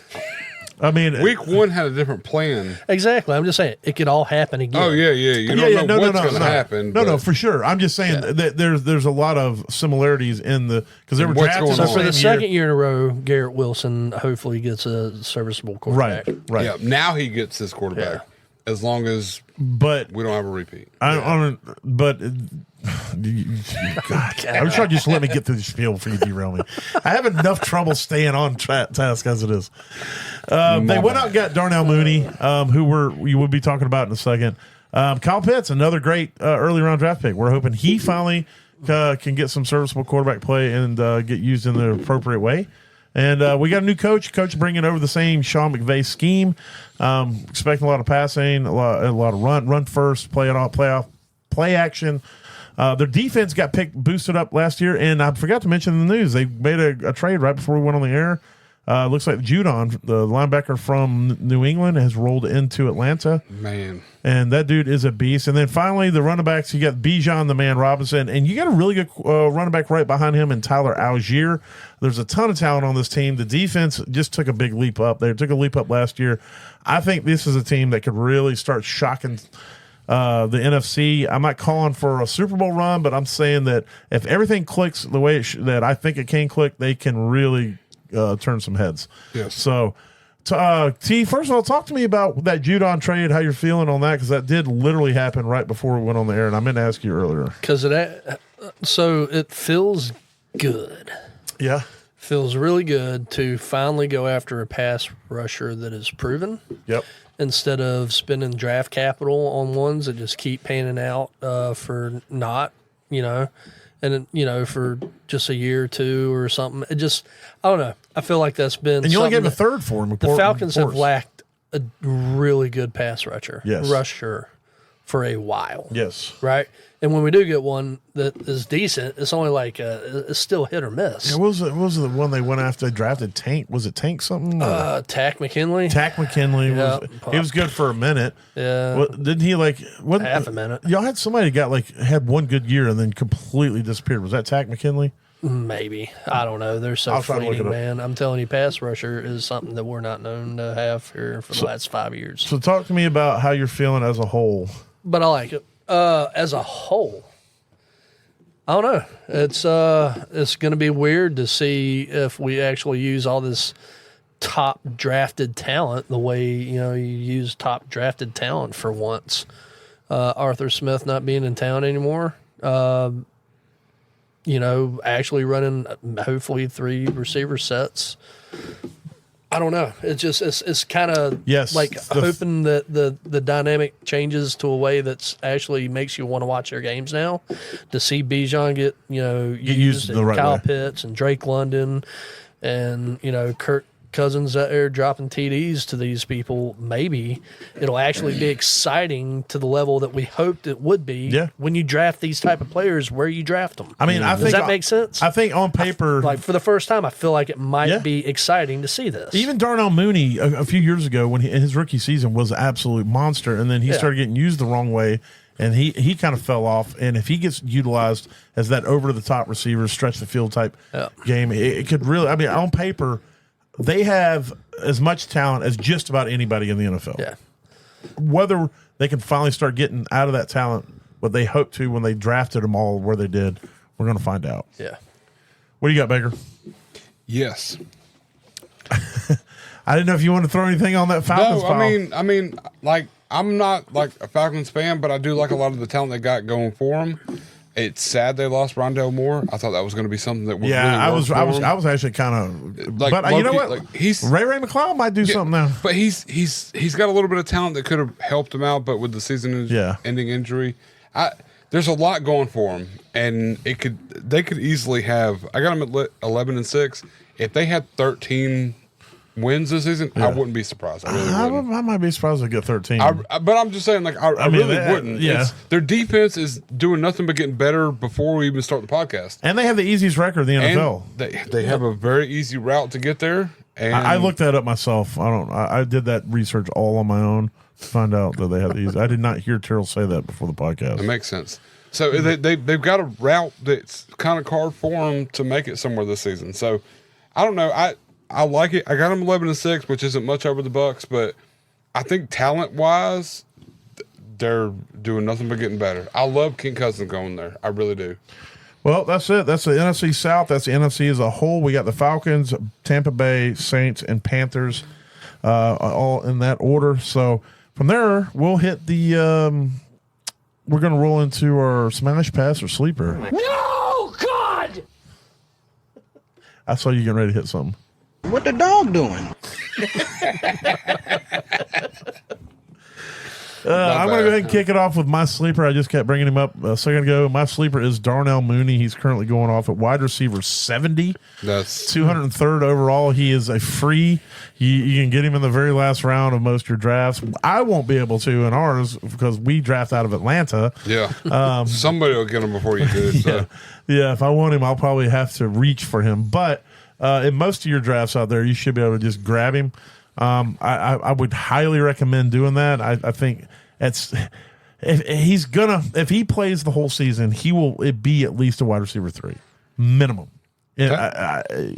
I mean,
Week 1 had a different plan.
Exactly. I'm just saying it could all happen again.
Oh yeah. You don't know what's going to happen.
No,
but
for sure. I'm just saying that there's a lot of similarities in the because they were
What's
drafted
going
So
on?
for the
same year.
second year in a row, Garrett Wilson hopefully gets a serviceable quarterback.
Right.
Yeah. Now he gets his quarterback as long as
But
we don't have a repeat.
God, I'm trying to just let me get through the spiel before you derail me. I have enough trouble staying on task as it is. They went out and got Darnell Mooney, who we will be talking about in a second. Kyle Pitts, another great early round draft pick. We're hoping he finally can get some serviceable quarterback play and get used in the appropriate way. And we got a new coach. Coach bringing over the same Sean McVay scheme. Expecting a lot of passing, a lot of run first, play action. Their defense got boosted up last year, and I forgot to mention in the news they made a trade right before we went on the air. Looks like Judon, the linebacker from New England, has rolled into Atlanta.
Man.
And that dude is a beast. And then finally, the running backs, you got Bijan, the man Robinson, and you got a really good running back right behind him in Tyler Algier. There's a ton of talent on this team. The defense just took a big leap up. They took a leap up last year. I think this is a team that could really start shocking the NFC. I'm not calling for a Super Bowl run, but I'm saying that if everything clicks the way that I think it can click, they can really turn some heads.
Yes.
So, T, first of all, talk to me about that Judon trade, how you're feeling on that, because that did literally happen right before we went on the air, and I meant to ask you earlier.
Because so it feels good.
Yeah.
Feels really good to finally go after a pass rusher that is proven.
Yep.
Instead of spending draft capital on ones that just keep panning out for not, and for just a year or two or something. It just, I don't know. I feel like that's been.
And you only gave a third for him.
The Falcons have lacked a really good pass rusher.
Yes.
Rusher for a while.
Yes.
Right? And when we do get one that is decent, it's only like it's still hit or miss.
Yeah, what was the one they went after? They drafted Tank. Was it Tank something?
Tack McKinley.
Tack McKinley. He was good for a minute.
Yeah.
Well, didn't he
half a minute?
Y'all had somebody had one good year and then completely disappeared. Was that Tack McKinley?
Maybe. I don't know. They're so fleeting, man. I'm telling you, pass rusher is something that we're not known to have here for the last 5 years.
So talk to me about how you're feeling as a whole.
But I like it. As a whole, I don't know. It's going to be weird to see if we actually use all this top drafted talent the way you use top drafted talent for once. Arthur Smith not being in town anymore. Actually running hopefully 3 receiver sets. I don't know. It's kind of hoping that the dynamic changes to a way that's actually makes you want to watch their games now. To see Bijan get used
the right
Kyle
way.
Pitts and Drake London and Kirk Cousins out there dropping TDs to these people, maybe it'll actually be exciting to the level that we hoped it would be when you draft these type of players where you draft them.
I mean,
does that make sense?
I think on paper,
for the first time, I feel like it might be exciting to see this.
Even Darnell Mooney a few years ago when in his rookie season was an absolute monster, and then he started getting used the wrong way, and he kind of fell off. And if he gets utilized as that over the top receiver, stretch the field type game, it could really. I mean, on paper, they have as much talent as just about anybody in the NFL.
Yeah.
Whether they can finally start getting out of that talent, what they hoped to when they drafted them all where they did, we're going to find out.
Yeah.
What do you got, Baker?
Yes.
I didn't know if you want to throw anything on that Falcons pile.
I mean, like I'm not like a Falcons fan, but I do like a lot of the talent they got going for them. It's sad they lost Rondale Moore. I thought that was going to be something that would really work
I was actually kind of
like,
but you know what?
Like he's
Ray McLeod might do something now.
But he's got a little bit of talent that could have helped him out, but with the season-ending injury, there's a lot going for him, and they could easily have. I got them at 11-6. If they had 13 wins this season, I wouldn't be surprised. I really wouldn't.
I might be surprised they get 13.
But I'm just saying, like, I really wouldn't.
Yeah.
Their defense is doing nothing but getting better before we even start the podcast.
And they have the easiest record in the NFL.
And they have a very easy route to get there. And
I looked that up myself. I did that research all on my own to find out that they have the easy. I did not hear Terrell say that before the podcast.
It makes sense. So they've got a route that's kind of hard for them to make it somewhere this season. So I don't know. I like it. I got them 11-6, which isn't much over the Bucks, but I think talent-wise, they're doing nothing but getting better. I love King Cousins going there. I really do.
Well, that's it. That's the NFC South. That's the NFC as a whole. We got the Falcons, Tampa Bay, Saints, and Panthers, all in that order. So from there, we'll hit the. We're going to roll into our smash, pass, or sleeper.
No, God!
I saw you getting ready to hit something.
What the dog doing?
I'm going to go ahead and kick it off with my sleeper. I just kept bringing him up a second ago. My sleeper is Darnell Mooney. He's currently going off at wide receiver 70.
That's
203rd overall. He is a free. You can get him in the very last round of most of your drafts. I won't be able to in ours because we draft out of Atlanta.
Yeah. Somebody will get him before you do. So.
Yeah, if I want him, I'll probably have to reach for him. But in most of your drafts out there, you should be able to just grab him. I would highly recommend doing that. I think if he plays the whole season, he will be at least a wide receiver 3 minimum. Okay.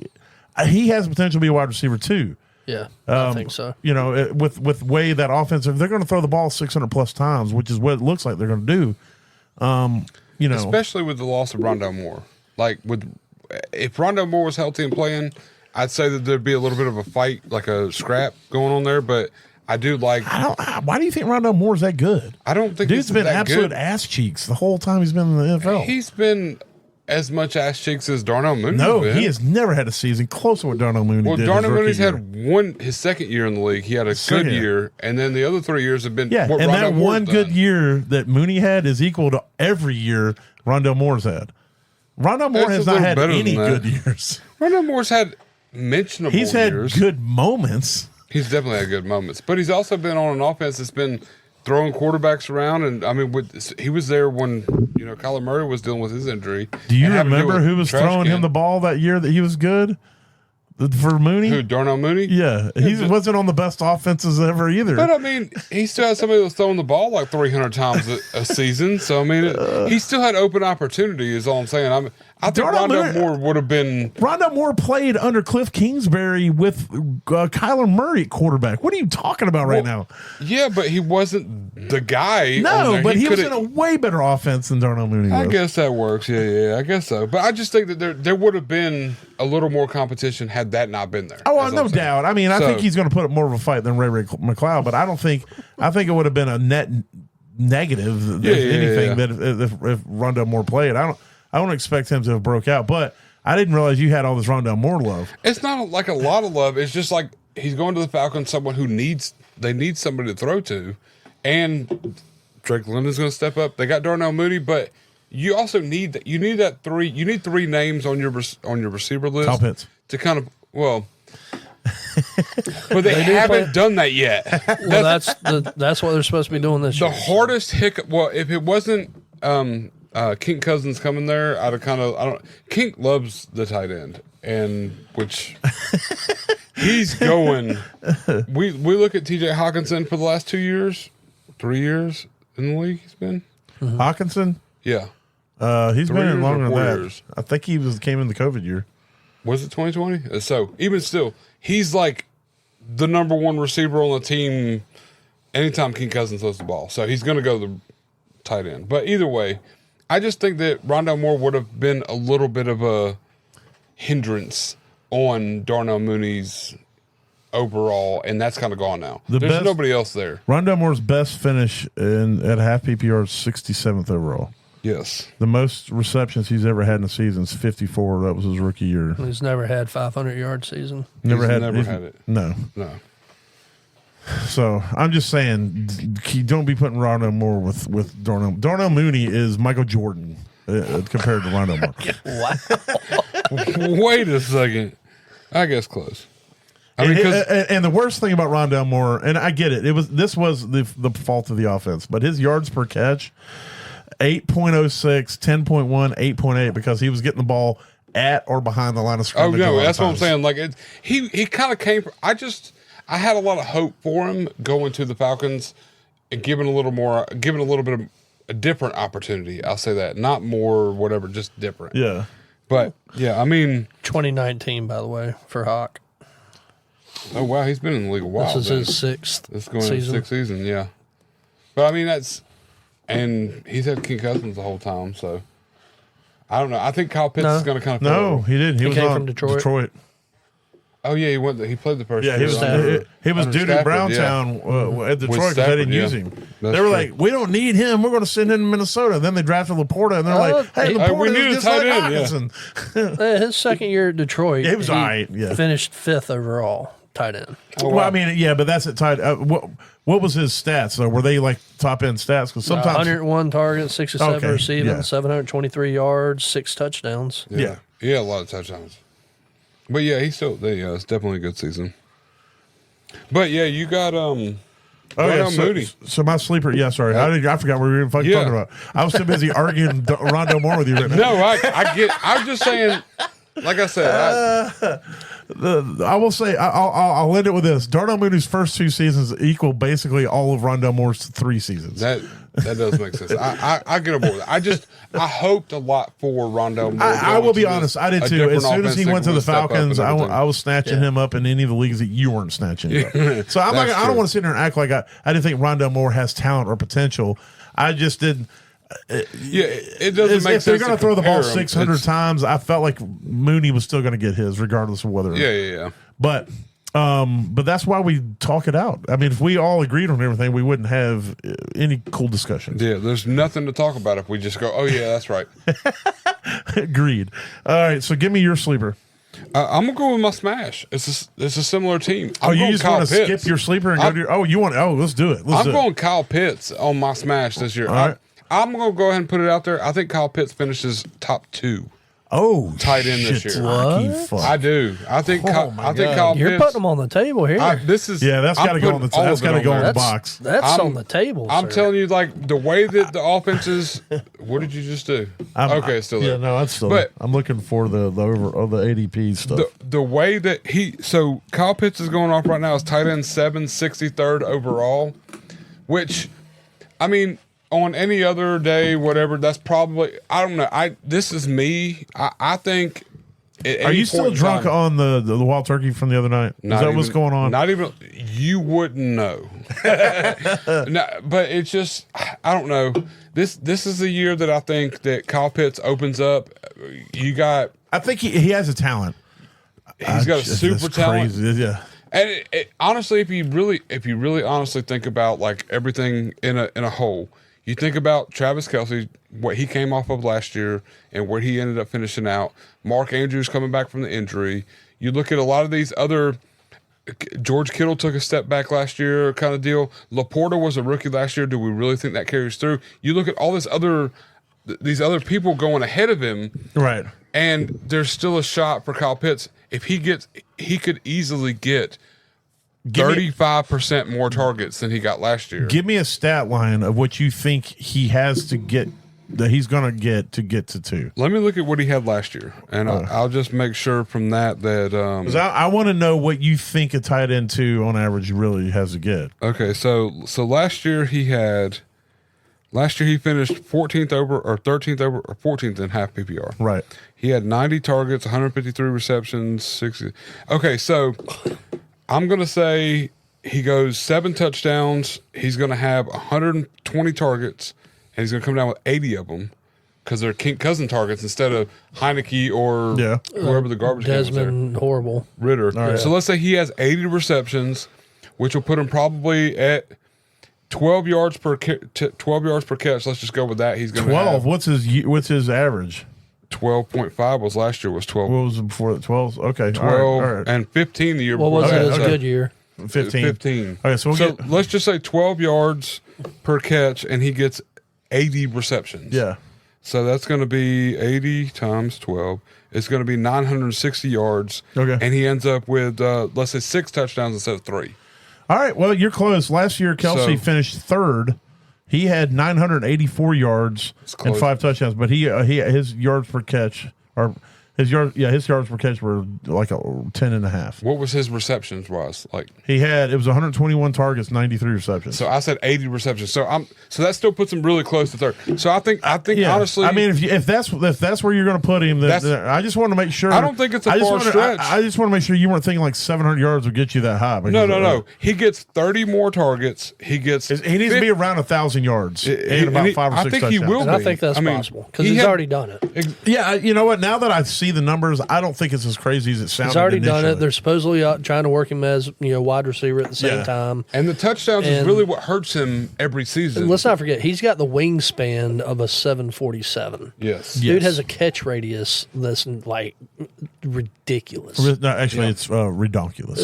He has the potential to be a wide receiver 2.
Yeah, I think so.
With way that offense, if they're going to throw the ball 600 plus times, which is what it looks like they're going to do.
Especially with the loss of Rondale Moore. Like if Rondale Moore was healthy and playing, I'd say that there'd be a little bit of a fight, like a scrap going on there. But I do like.
Why do you think Rondale Moore is that good?
I don't think
dude's been
that
absolute
good.
Ass cheeks the whole time he's been in the NFL.
He's been as much ass cheeks as Darnell Mooney.
No, he has never had a season close to what Darnell Mooney did.
Well, Darnell Mooney's had his second year in the league. He had a good year, and then the other 3 years have been
and
Rondale
that
Moore's
one good year that Mooney had is equal to every year Rondale Moore's had. Rondale Moore has not had any good years.
Rondale Moore's had mentionable years.
He's had good moments.
He's definitely had good moments, but he's also been on an offense that's been throwing quarterbacks around. And I mean, he was there when Kyler Murray was dealing with his injury.
Do you remember who was throwing him the ball that year that he was good for Mooney?
Who, Darnell Mooney?
Yeah, he wasn't on the best offenses ever either.
But I mean, he still had somebody that was throwing the ball like 300 times a season. So I mean, he still had open opportunity. Is all I'm saying. I think Rondell Moore would have been.
Rondell Moore played under Cliff Kingsbury with Kyler Murray at quarterback. What are you talking about right now?
Yeah, but he wasn't the guy.
No, but he was in a way better offense than Darnell Mooney was.
I guess that works. Yeah, I guess so. But I just think that there would have been a little more competition had that not been there.
Oh, no doubt. I mean, I think he's going to put up more of a fight than Ray McLeod, but I don't think. I think it would have been a net negative, if anything, that if Rondell Moore played. I don't expect him to have broke out, but I didn't realize you had all this Rondell Moore love.
It's not like a lot of love. It's just like he's going to the Falcons, someone who need somebody to throw to, and Drake London's going to step up. They got Darnell Mooney, but you also need that. You need three names on your receiver list.
Kyle Pitts.
To kind of but they haven't done that yet.
Well, that's what they're supposed to be doing this year.
The hardest hiccup. Well, if it wasn't Kink Cousins coming there, I'd have Kink loves the tight end, and which he's going. We look at TJ Hawkinson for the last 2 years, 3 years in the league. He's been
Hawkinson.
Yeah,
he's been in longer than
4
that.
years.
I think he came in the COVID year.
Was it 2020? So even still, he's like the number one receiver on the team anytime King Cousins throws the ball. So he's going to go the tight end. But either way, I just think that Rondell Moore would have been a little bit of a hindrance on Darnell Mooney's overall, and that's kind of gone now. There's nobody else there.
Rondell Moore's best finish at half PPR is 67th overall.
Yes.
The most receptions he's ever had in a season is 54. That was his rookie year.
He's never had 500-yard season.
Never had
it.
No. So I'm just saying, don't be putting Rondell Moore with Darnell. Darnell Mooney is Michael Jordan compared to Rondell
Wow.
Moore.
Wait a second. I guess close. I mean,
and the worst thing about Rondell Moore, and I get it, this was the fault of the offense, but his yards per catch. 8.06, 10.1, 8.8 because he was getting the ball at or behind the line of scrimmage.
Oh no, that's what I'm saying. Like he kind of came. I had a lot of hope for him going to the Falcons and giving a little bit of a different opportunity. I'll say that, not more whatever, just different.
Yeah,
but yeah, I mean,
2019 by the way for Hawk.
Oh wow, he's been in the league a while.
This is his sixth.
This is going into sixth season. Yeah, but I mean and he's had King Cousins the whole time, so I don't know. I think Kyle Pitts is going to kind of.
No, he didn't. He was
came
on
from Detroit.
Oh yeah, he played the first.
Yeah,
year
he was due to Browntown at Detroit because they didn't use him. They were like, we don't need him. We're going to send him to Minnesota. Then they drafted Laporta, and they're like, hey, Laporta
we need
is
a
just
tight
like
end.
Hawkinson.
His second year at Detroit,
he was all right. Yeah,
finished 5th overall tight end.
Oh, wow. Well, I mean, yeah, but that's at tight. What was his stats though? Were they like top end stats? Because sometimes
101 targets, 67 receiving, 723 yards, 6 touchdowns.
Yeah,
he had a lot of touchdowns. But yeah, he's still there. It's definitely a good season. But yeah, you got Mooney.
So my sleeper. Yeah, sorry, I forgot what we were even fucking talking about. I was too busy arguing Rondell Moore with you right now.
No, I get. I'm just saying. Like I said,
I will say I'll end it with this: Darnell Mooney's first 2 seasons equal basically all of Rondell Moore's 3 seasons.
That does make sense. I get on board with that. I hoped a lot for Rondell Moore.
I will be honest, I did too. As soon as he went to the Falcons, I was snatching him up in any of the leagues that you weren't snatching him up. So I'm like, I don't want to sit there and act like I didn't think Rondell Moore has talent or potential. I just didn't.
It doesn't make sense.
If they're going to throw the ball 600 times, I felt like Mooney was still going to get his, regardless of whether.
Yeah.
But that's why we talk it out. I mean, if we all agreed on everything, we wouldn't have any cool discussions.
Yeah, there's nothing to talk about if we just go, oh yeah, that's right.
Agreed. All right, so give me your sleeper.
I'm gonna go with my smash. It's a similar team.
You just want to skip your sleeper and go to your? Oh, you want? Oh, let's do it.
I'm going Kyle Pitts on my smash this year.
All right.
I'm going to go ahead and put it out there. I think Kyle Pitts finishes top 2.
Oh,
tight end this year.
What?
I do. I think Kyle Pitts.
You're putting them on the table here.
That's got to go on the. That's got to go on the box.
That's on the table.
I'm telling you, like the way that the offense is. What did you just do? Okay, it's still there.
Yeah, no, that's still. But I'm looking for the ADP stuff.
The way that Kyle Pitts is going off right now is tight end 7, 63rd overall, which, I mean. on any other day, whatever, that's probably, I don't know. This is me. I think.
Are you still drunk on the wild turkey from the other night? Is that what's going on?
Not even, you wouldn't know. No, but it's just, I don't know. This is the year that I think that Kyle Pitts opens up.
I think he has a talent.
He's got a super talent.
Crazy. Yeah.
And honestly, if you really honestly think about like everything in a whole, you think about Travis Kelce, what he came off of last year and where he ended up finishing out. Mark Andrews coming back from the injury. You look at a lot of these other. George Kittle took a step back last year, kind of deal. Laporta was a rookie last year. Do we really think that carries through? You look at all these other people going ahead of him,
right?
And there's still a shot for Kyle Pitts. If he could easily get 35% more targets than he got last year.
Give me a stat line of what you think he has to get, that he's going to get to 2.
Let me look at what he had last year, and I'll just make sure from that.
'Cause I want to know what you think a tight end 2 on average really has to get.
Okay, so last year he finished 14th over or 13th over or 14th in half PPR.
Right.
He had 90 targets, 153 receptions, 60. Okay, so I'm going to say he goes 7 touchdowns. He's going to have 120 targets, and he's going to come down with 80 of them because they're Kink Cousin targets instead of Heineke or whoever the garbage can was there.
Desmond horrible.
Ritter. Right. So let's say he has 80 receptions, which will put him probably at 12 yards per catch. Let's just go with that. He's going to
12. What's his average?
12.5 was last year. Was 12.
What was it before the 12? Okay.
12
all right.
and 15 the year
What
before.
was
that.
it? It was a good year.
15. Okay, so
let's just say 12 yards per catch, and he gets 80 receptions.
Yeah.
So that's going to be 80 times 12. It's going to be 960 yards.
Okay.
And he ends up with, let's say, 6 touchdowns instead of 3.
All right. Well, you're close. Last year, Kelce finished 3rd. He had 984 yards and 5 touchdowns, but his yards per catch are his yards per catch were like 10.5.
What was his receptions was like?
It was 121 targets, 93 receptions.
So I said 80 receptions. So that still puts him really close to 3rd. So I think honestly,
I mean, if that's where you're going to put him, then I just want to make sure.
I don't think it's a far stretch.
I just want to make sure you weren't thinking like 700 yards would get you that high.
No. He gets 30 more targets. He needs
to be around 1,000 yards and about 5 or 6 touchdowns.
I think he will.
And I think that's possible because he's already done it.
Yeah, you know what? Now that I see the numbers, I don't think it's as crazy as it sounded.
He's already
initially.
done it. They're supposedly trying to work him as wide receiver at the same time.
And the touchdowns is really what hurts him every season.
And let's not forget, he's got the wingspan of a 747.
Yes.
Dude has a catch radius that's like ridiculous.
No, actually, it's redonkulous.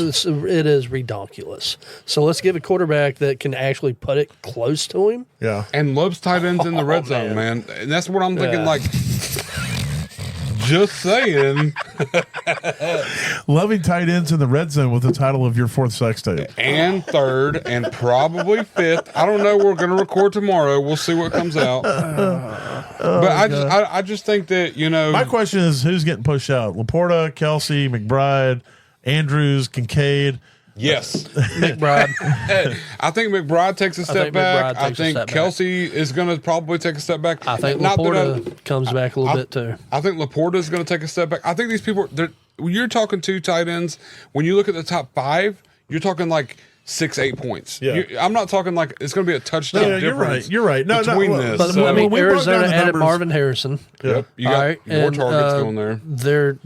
It is redonkulous. So let's give a quarterback that can actually put it close to him.
Yeah.
And loves tight ends in the red zone, man. And that's what I'm thinking, like, just saying.
Loving tight ends in the red zone with the title of your 4th sex tape.
And 3rd and probably 5th. I don't know. We're going to record tomorrow. We'll see what comes out. But I just think that,
My question is, who's getting pushed out? Laporta, Kelce, McBride, Andrews, Kincaid.
Yes.
McBride.
I think McBride takes a step back. I think Kelce is going to probably take a step back.
I think Laporta comes back a little bit too.
I think Laporta is going to take a step back. I think these people, when you're talking 2 tight ends, when you look at the top 5, you're talking like 6-8 points.
Yeah.
I'm not talking like it's going to be a touchdown difference.
You're right. No,
between
this.
But
I mean, Arizona added Marvin Harrison.
Yep. You got more targets going there.
They're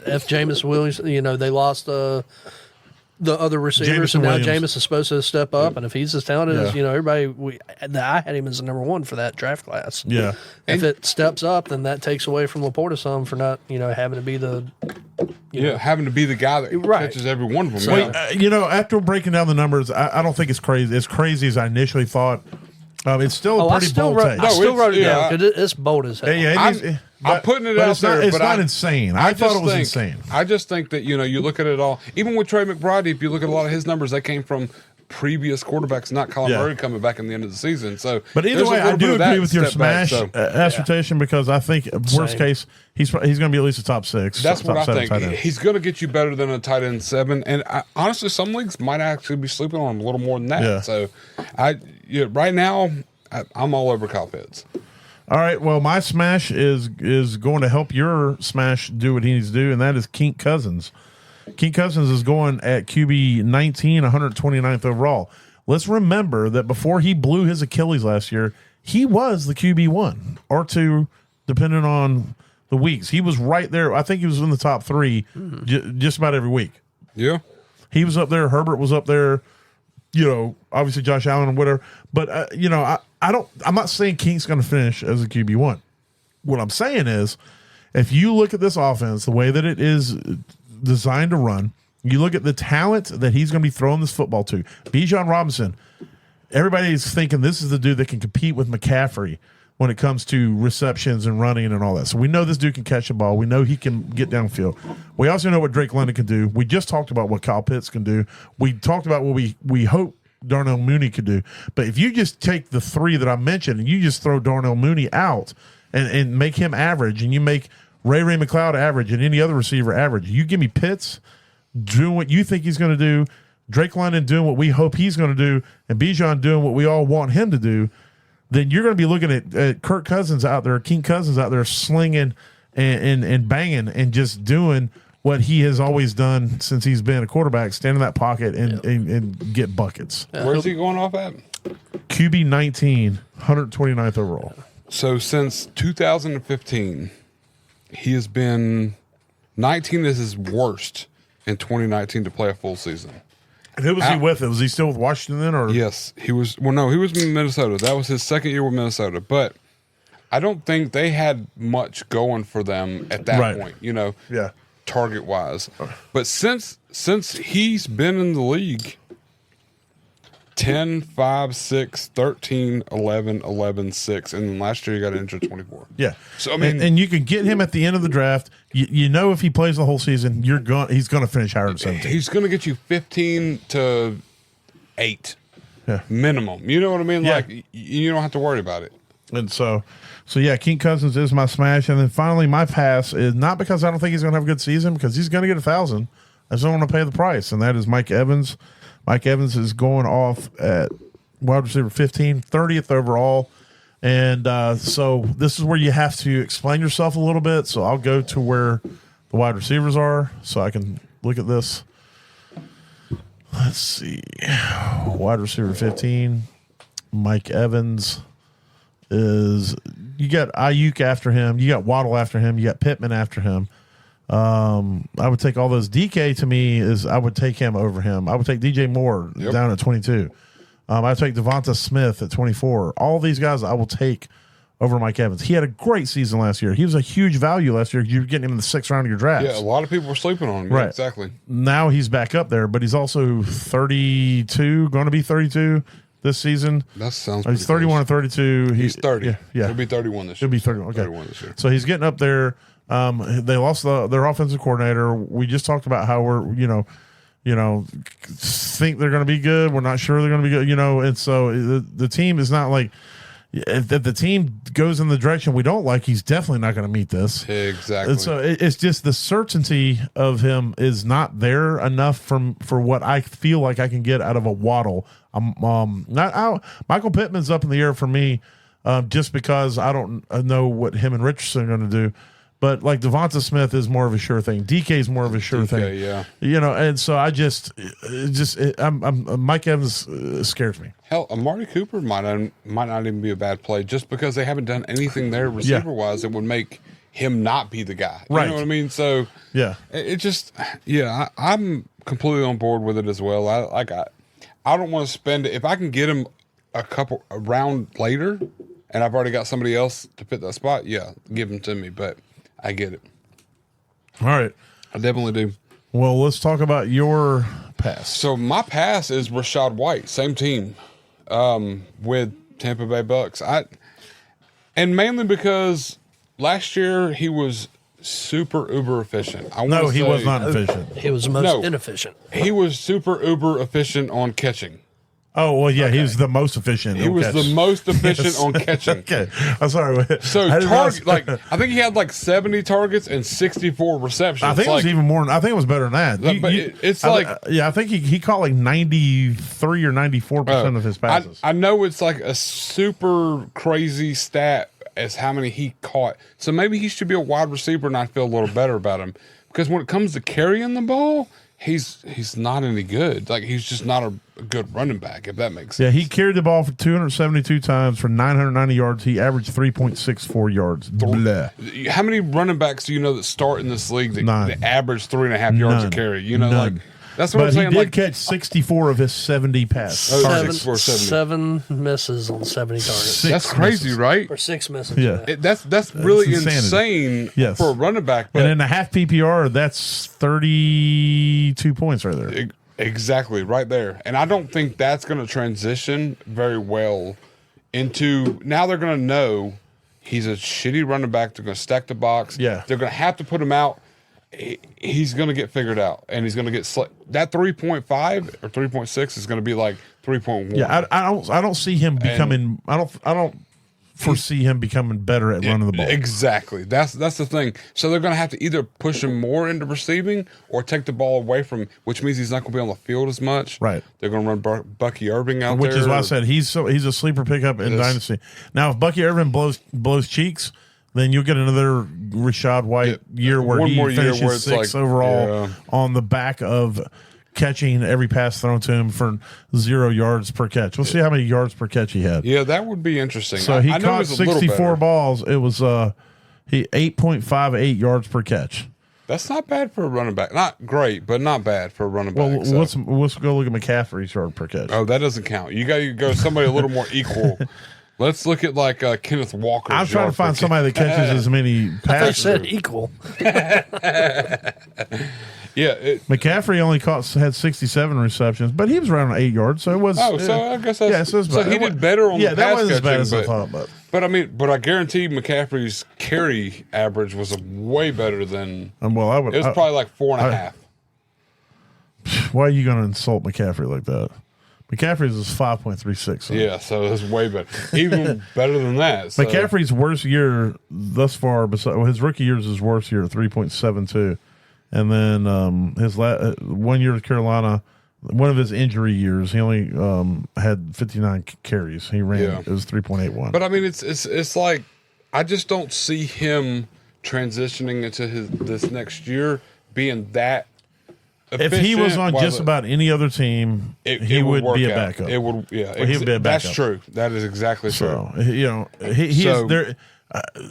F. Jameis Williams. They lost the other receivers, and now Jameis is supposed to step up. And if he's as talented as everybody, I had him as the number 1 for that draft class.
Yeah.
If it steps up, then that takes away from Laporta some for not having to be the
having to be the guy that catches every one of them.
So, after breaking down the numbers, I don't think it's crazy as I initially thought. It's still a pretty bold take.
I still wrote it down because it's bold as hell.
Yeah,
I'm putting it out there,
it's not insane. I thought it was insane.
I just think that you look at it all. Even with Trey McBride, if you look at a lot of his numbers, they came from previous quarterbacks, not Colin Murray coming back in the end of the season. So,
but either way, I do agree with your smash assertion because I think worst case he's going to be at least a top 6.
That's what I think. He's going to get you better than a tight end 7, and honestly, some leagues might actually be sleeping on him a little more than that.
Yeah.
So, right now, I'm all over Kyle Pitts.
All right. Well, my smash is going to help your smash do what he needs to do, and that is Kink Cousins. Kink Cousins is going at QB 19, 129th overall. Let's remember that before he blew his Achilles last year, he was the QB 1 or 2, depending on the weeks. He was right there. I think he was in the top 3 just about every week.
Yeah.
He was up there. Herbert was up there. Obviously Josh Allen and whatever. But, I'm not saying Kink's going to finish as a QB1. What I'm saying is, if you look at this offense, the way that it is designed to run, you look at the talent that he's going to be throwing this football to. Bijan Robinson, everybody's thinking this is the dude that can compete with McCaffrey when it comes to receptions and running and all that. So we know this dude can catch the ball. We know he can get downfield. We also know what Drake London can do. We just talked about what Kyle Pitts can do. We talked about what we hope Darnell Mooney could do. But if you just take the 3 that I mentioned and you just throw Darnell Mooney out and make him average, and you make Ray McLeod average and any other receiver average, you give me Pitts doing what you think he's going to do, Drake London doing what we hope he's going to do, and Bijan doing what we all want him to do, then you're going to be looking at Kirk Cousins out there, King Cousins out there slinging and banging and just doing what he has always done since he's been a quarterback, stand in that pocket and get buckets.
Where's he going off at?
QB 19, 129th overall.
So since 2015, he has been 19 is his worst in 2019 to play a full season.
And who was he with? Was he still with Washington then? Or
yes, he was. Well, no, he was in Minnesota. That was his second year with Minnesota. But I don't think they had much going for them at that point.
Yeah.
Target wise. But since he's been in the league, 10, 5, 6, 13, 11, 11, 6, and then last year he got injured 24.
Yeah.
So I mean,
and you can get him at the end of the draft. You know, if he plays the whole season, he's going to finish higher than 17.
He's going to get you 15 to 8
Yeah.
minimum. You know what I mean?
Yeah.
Like you don't have to worry about it.
And so yeah, King Cousins is my smash. And then finally, my pass is not because I don't think he's going to have a good season, because he's going to get 1,000. I just don't want to pay the price, and that is Mike Evans. Mike Evans is going off at wide receiver 15, 30th overall. And so this is where you have to explain yourself a little bit. So I'll go to where the wide receivers are so I can look at this. Let's see. Wide receiver 15, Mike Evans is – you got Ayuk after him. You got Waddle after him. You got Pittman after him. I would take all those. DK to me is I would take him over him. I would take DJ Moore down at 22. I would take Devonta Smith at 24. All these guys I will take over Mike Evans. He had a great season last year. He was a huge value last year. You were getting him in the 6th round of your draft.
Yeah, a lot of people were sleeping on him.
Right.
Yeah, exactly.
Now he's back up there, but he's also 32, going to be 32 this season.
That sounds
He's 31
close.
or 32.
He's 30.
Yeah.
He'll be 31 this year.
He'll be 31. Okay.
31 this year.
So he's getting up there. They lost their offensive coordinator. We just talked about how we're, think they're going to be good. We're not sure they're going to be good, and so the team is not like, if the team goes in the direction we don't like, he's definitely not going to meet this.
Exactly.
And so it's just the certainty of him is not there enough for what I feel like I can get out of a Waddle. Michael Pittman's up in the air for me, just because I don't know what him and Richardson are going to do. But like Devonta Smith is more of a sure thing. DK is more of a sure thing.
Yeah.
And so Mike Evans scares me.
Hell, Amari Cooper might not even be a bad play, just because they haven't done anything there receiver wise that would make him not be the guy. You know what I mean? So
yeah,
I'm completely on board with it as well. I don't want to spend it if I can get him a round later, and I've already got somebody else to fit that spot. Yeah, give him to me, but I get it.
All right.
I definitely do.
Well, let's talk about your pass.
So my pass is Rachaad White, same team, with Tampa Bay Bucks. And mainly because last year he was super uber efficient.
No, he was not efficient.
He was most inefficient.
He was super uber efficient on catching.
Oh, well, yeah, he was the most efficient.
He was the most efficient on catching.
Okay. I'm sorry.
So
I didn't
target,
realize-
I think he had like 70 targets and 64 receptions.
I think it was even more. I think it was better than that.
But it's like,
I think he caught like 93 or 94% of his passes.
I know it's like a super crazy stat as how many he caught. So maybe he should be a wide receiver, and I feel a little better about him, because when it comes to carrying the ball, he's not any good. Like, he's just not a good running back, if that makes sense.
Yeah, he carried the ball for 272 times for 990 yards. He averaged 3.64 yards. Blah.
How many running backs do you know that start in this league that
None.
average 3.5 yards a carry? You know,
None.
like, that's what I'm
But
saying.
he did
Like,
catch 64 of his 70 passes.
Oh,
seven misses on 70 targets.
that's crazy,
misses.
right?
Or 6 misses.
Yeah.
That's really
insanity.
insane
Yes.
for a running back. But
And in a half PPR, that's 32 points right there.
Exactly, right there. And I don't think that's going to transition very well into, now they're going to know he's a shitty running back. They're going to stack the box.
Yeah.
They're going to have to put him out. He's going to get figured out, and he's going to get that 3.5 or 3.6 is going to be like 3.1.
Yeah, I don't see him becoming. I don't foresee him becoming better at running the ball.
Exactly. That's the thing. So they're going to have to either push him more into receiving or take the ball away from him, which means he's not going to be on the field as much.
Right.
They're going to run Bucky Irving out
Which
there.
is why I said he's a sleeper pickup in Dynasty. Now, if Bucky Irving blows cheeks, then you'll get another Rashad White year where
One
he
more year
finishes
where it's
sixth
like,
overall
yeah.
on the back of catching every pass thrown to him for 0 yards per catch. We'll see how many yards per catch he had.
Yeah, that would be interesting.
So he
I know
caught
he's a little
64
better.
balls. It was he 8.58 yards per catch.
That's not bad for a running back. Not great, but not bad for a running back.
Well, let's go look at McCaffrey's yard per catch.
Oh, that doesn't count. You got to go somebody a little more equal. Let's look at like Kenneth Walker.
I'm trying to find somebody that catches as many
They
passes.
said equal.
Yeah.
McCaffrey only had 67 receptions, but he was around 8 yards, so it was.
So I guess that's,
yeah,
so he did better on
yeah,
the
that
pass
wasn't as bad
catching,
as I thought.
But I guarantee McCaffrey's carry average was way better than.
Well, I would.
It was probably like 4.5.
Why are you going to insult McCaffrey like that? McCaffrey's is 5.36. So.
Yeah, so it's way better, even better than that. So.
McCaffrey's worst year thus far, his rookie year is his worst year, 3.72, and then his 1 year with Carolina, one of his injury years, he only had 59 carries. He ran it was 3.81.
But I mean, it's like I just don't see him transitioning into this next year being that.
If he was on just about any other team, he would be a backup.
It would, yeah.
He would be a backup.
That's true. That is exactly true.
So he is there.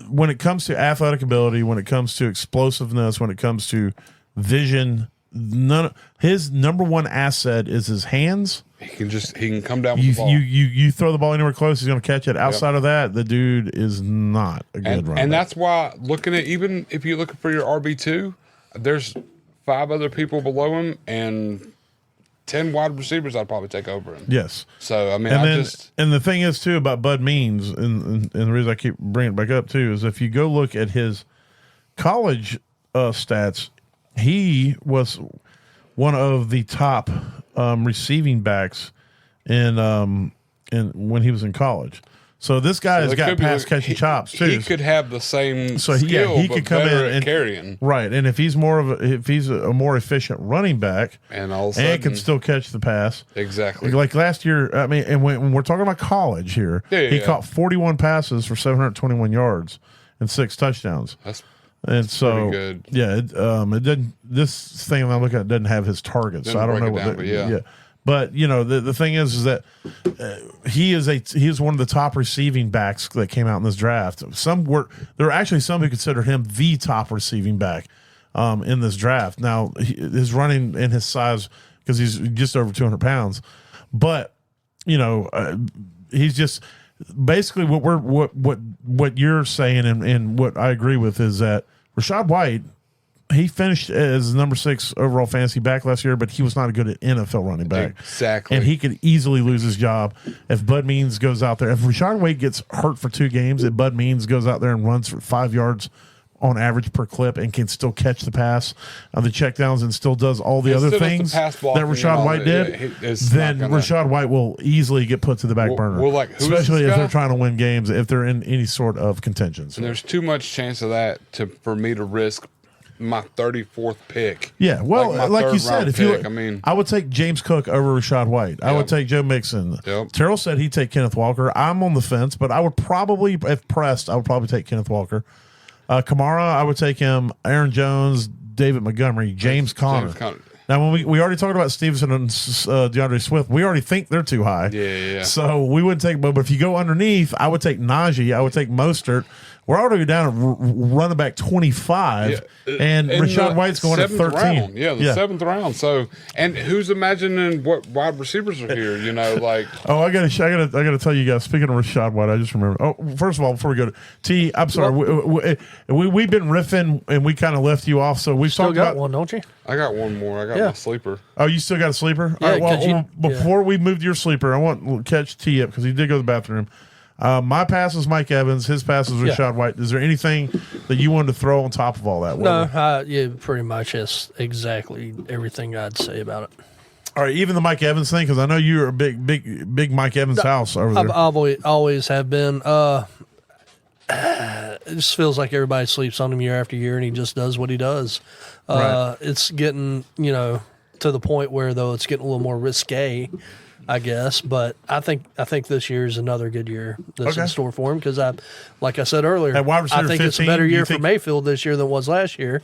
When it comes to athletic ability, when it comes to explosiveness, when it comes to vision, his number one asset is his hands.
He can come down with the ball.
You throw the ball anywhere close, he's going to catch it. Outside of that, the dude is not a good runner.
And that's why looking at, even if you're looking for your RB2, there's 5 other people below him and 10 wide receivers I'd probably take over him.
Yes.
So I mean,
and the thing is too about Bud Means, and the reason I keep bringing it back up too is if you go look at his college stats, he was one of the top receiving backs in when he was in college. So this guy has got pass catching chops too.
He could have the same
so
skill,
he could come in and
carrying.
Right, and if he's a more efficient running back,
and all of a sudden,
and can still catch the pass,
exactly.
Like last year, I mean, and when we're talking about college here, he caught 41 passes for 721 yards and 6 touchdowns.
That's
so
pretty good.
Yeah, it didn't. This thing I'm looking at doesn't have his targets, so I don't know what. But you know, the thing is that he is one of the top receiving backs that came out in this draft. There are actually some who consider him the top receiving back in this draft. Now his running and his size, because he's just over 200 pounds, but you know he's just basically what you're saying and what I agree with is that Rashad White. He finished as number 6 overall fantasy back last year, but he was not a good NFL running back.
Exactly.
And he could easily lose his job if Bud Means goes out there. If Rashad White gets hurt for 2 games, if Bud Means goes out there and runs for 5 yards on average per clip and can still catch the pass on the checkdowns and still does all the other
still does the
things
pass
that
blocking and
Rachaad
all
White
that.
did,
Yeah, it's
then
not gonna-
Rachaad White will easily get put to the back burner.
well, like, who is
especially
this
if
guy?
they're trying to win games, if they're in any sort of contention. So,
And there's too much chance of that for me to risk my 34th pick.
yeah, well,
my
like you
third
said,
round
if you,
pick,
I would take James Cook over Rachaad White. I would take Joe Mixon.
Yep.
Terrell said he'd take Kenneth Walker. I'm on the fence, but I would probably, if pressed, I would probably take Kenneth Walker. Kamara, I would take him. Aaron Jones, David Montgomery, James Conner. Now, when we already talked about Stevenson and DeAndre Swift, we already think they're too high.
Yeah.
So we wouldn't take, but if you go underneath, I would take Najee. I would take Mostert. We're already down at running back 25, and Rachaad White's going at 13.
Round. Yeah, the 7th round. So, and who's imagining what wide receivers are here? You know, like
oh, I gotta tell you guys. Speaking of Rachaad White, I just remember. Oh, first of all, before we go to T, I'm sorry. We've been riffing and we kind of left you off. So we've
Still
talked
got
about
one, don't you?
I got one more. I got my sleeper.
Oh, you still got a sleeper?
Yeah,
All right,
'cause you-
before we move to your sleeper, I want to catch T up because he did go to the bathroom. My pass is Mike Evans. His pass is Rachaad White. Is there anything that you wanted to throw on top of all that?
No, yeah, pretty much that's exactly everything I'd say about it.
All right, even the Mike Evans thing, because I know you're a big Mike Evans house over there.
I've always have been. It just feels like everybody sleeps on him year after year, and he just does what he does.
Right.
It's getting, to the point where, though, it's getting a little more risque, I guess. But I think this year is anher good year that's in store for him because like I said earlier,
At wide receiver
I think
15,
it's a better
you
year for
think-
Mayfield this year than it was last year,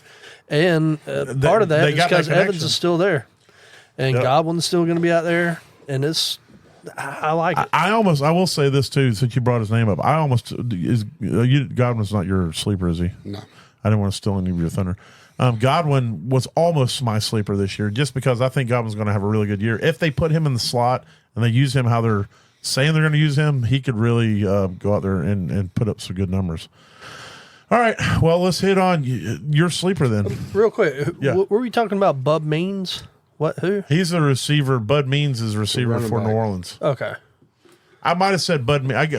and part of that
they
is
got that
because Evans
connection.
is still there, and
Yep.
Godwin's still going to be out there, and I like it.
I will say this too, since you brought his name up. Godwin's not your sleeper, is he?
No.
I didn't want to steal any of your thunder. Godwin was almost my sleeper this year, just because I think Godwin's going to have a really good year. If they put him in the slot and they use him how they're saying they're going to use him, he could really go out there and put up some good numbers. All right, well, let's hit on your sleeper then.
Real quick,
Yeah.
were we talking about Bub Means? What? Who?
He's a receiver. Bud Means is a receiver
running
for
back.
New Orleans.
Okay.
I might have said Bud Means.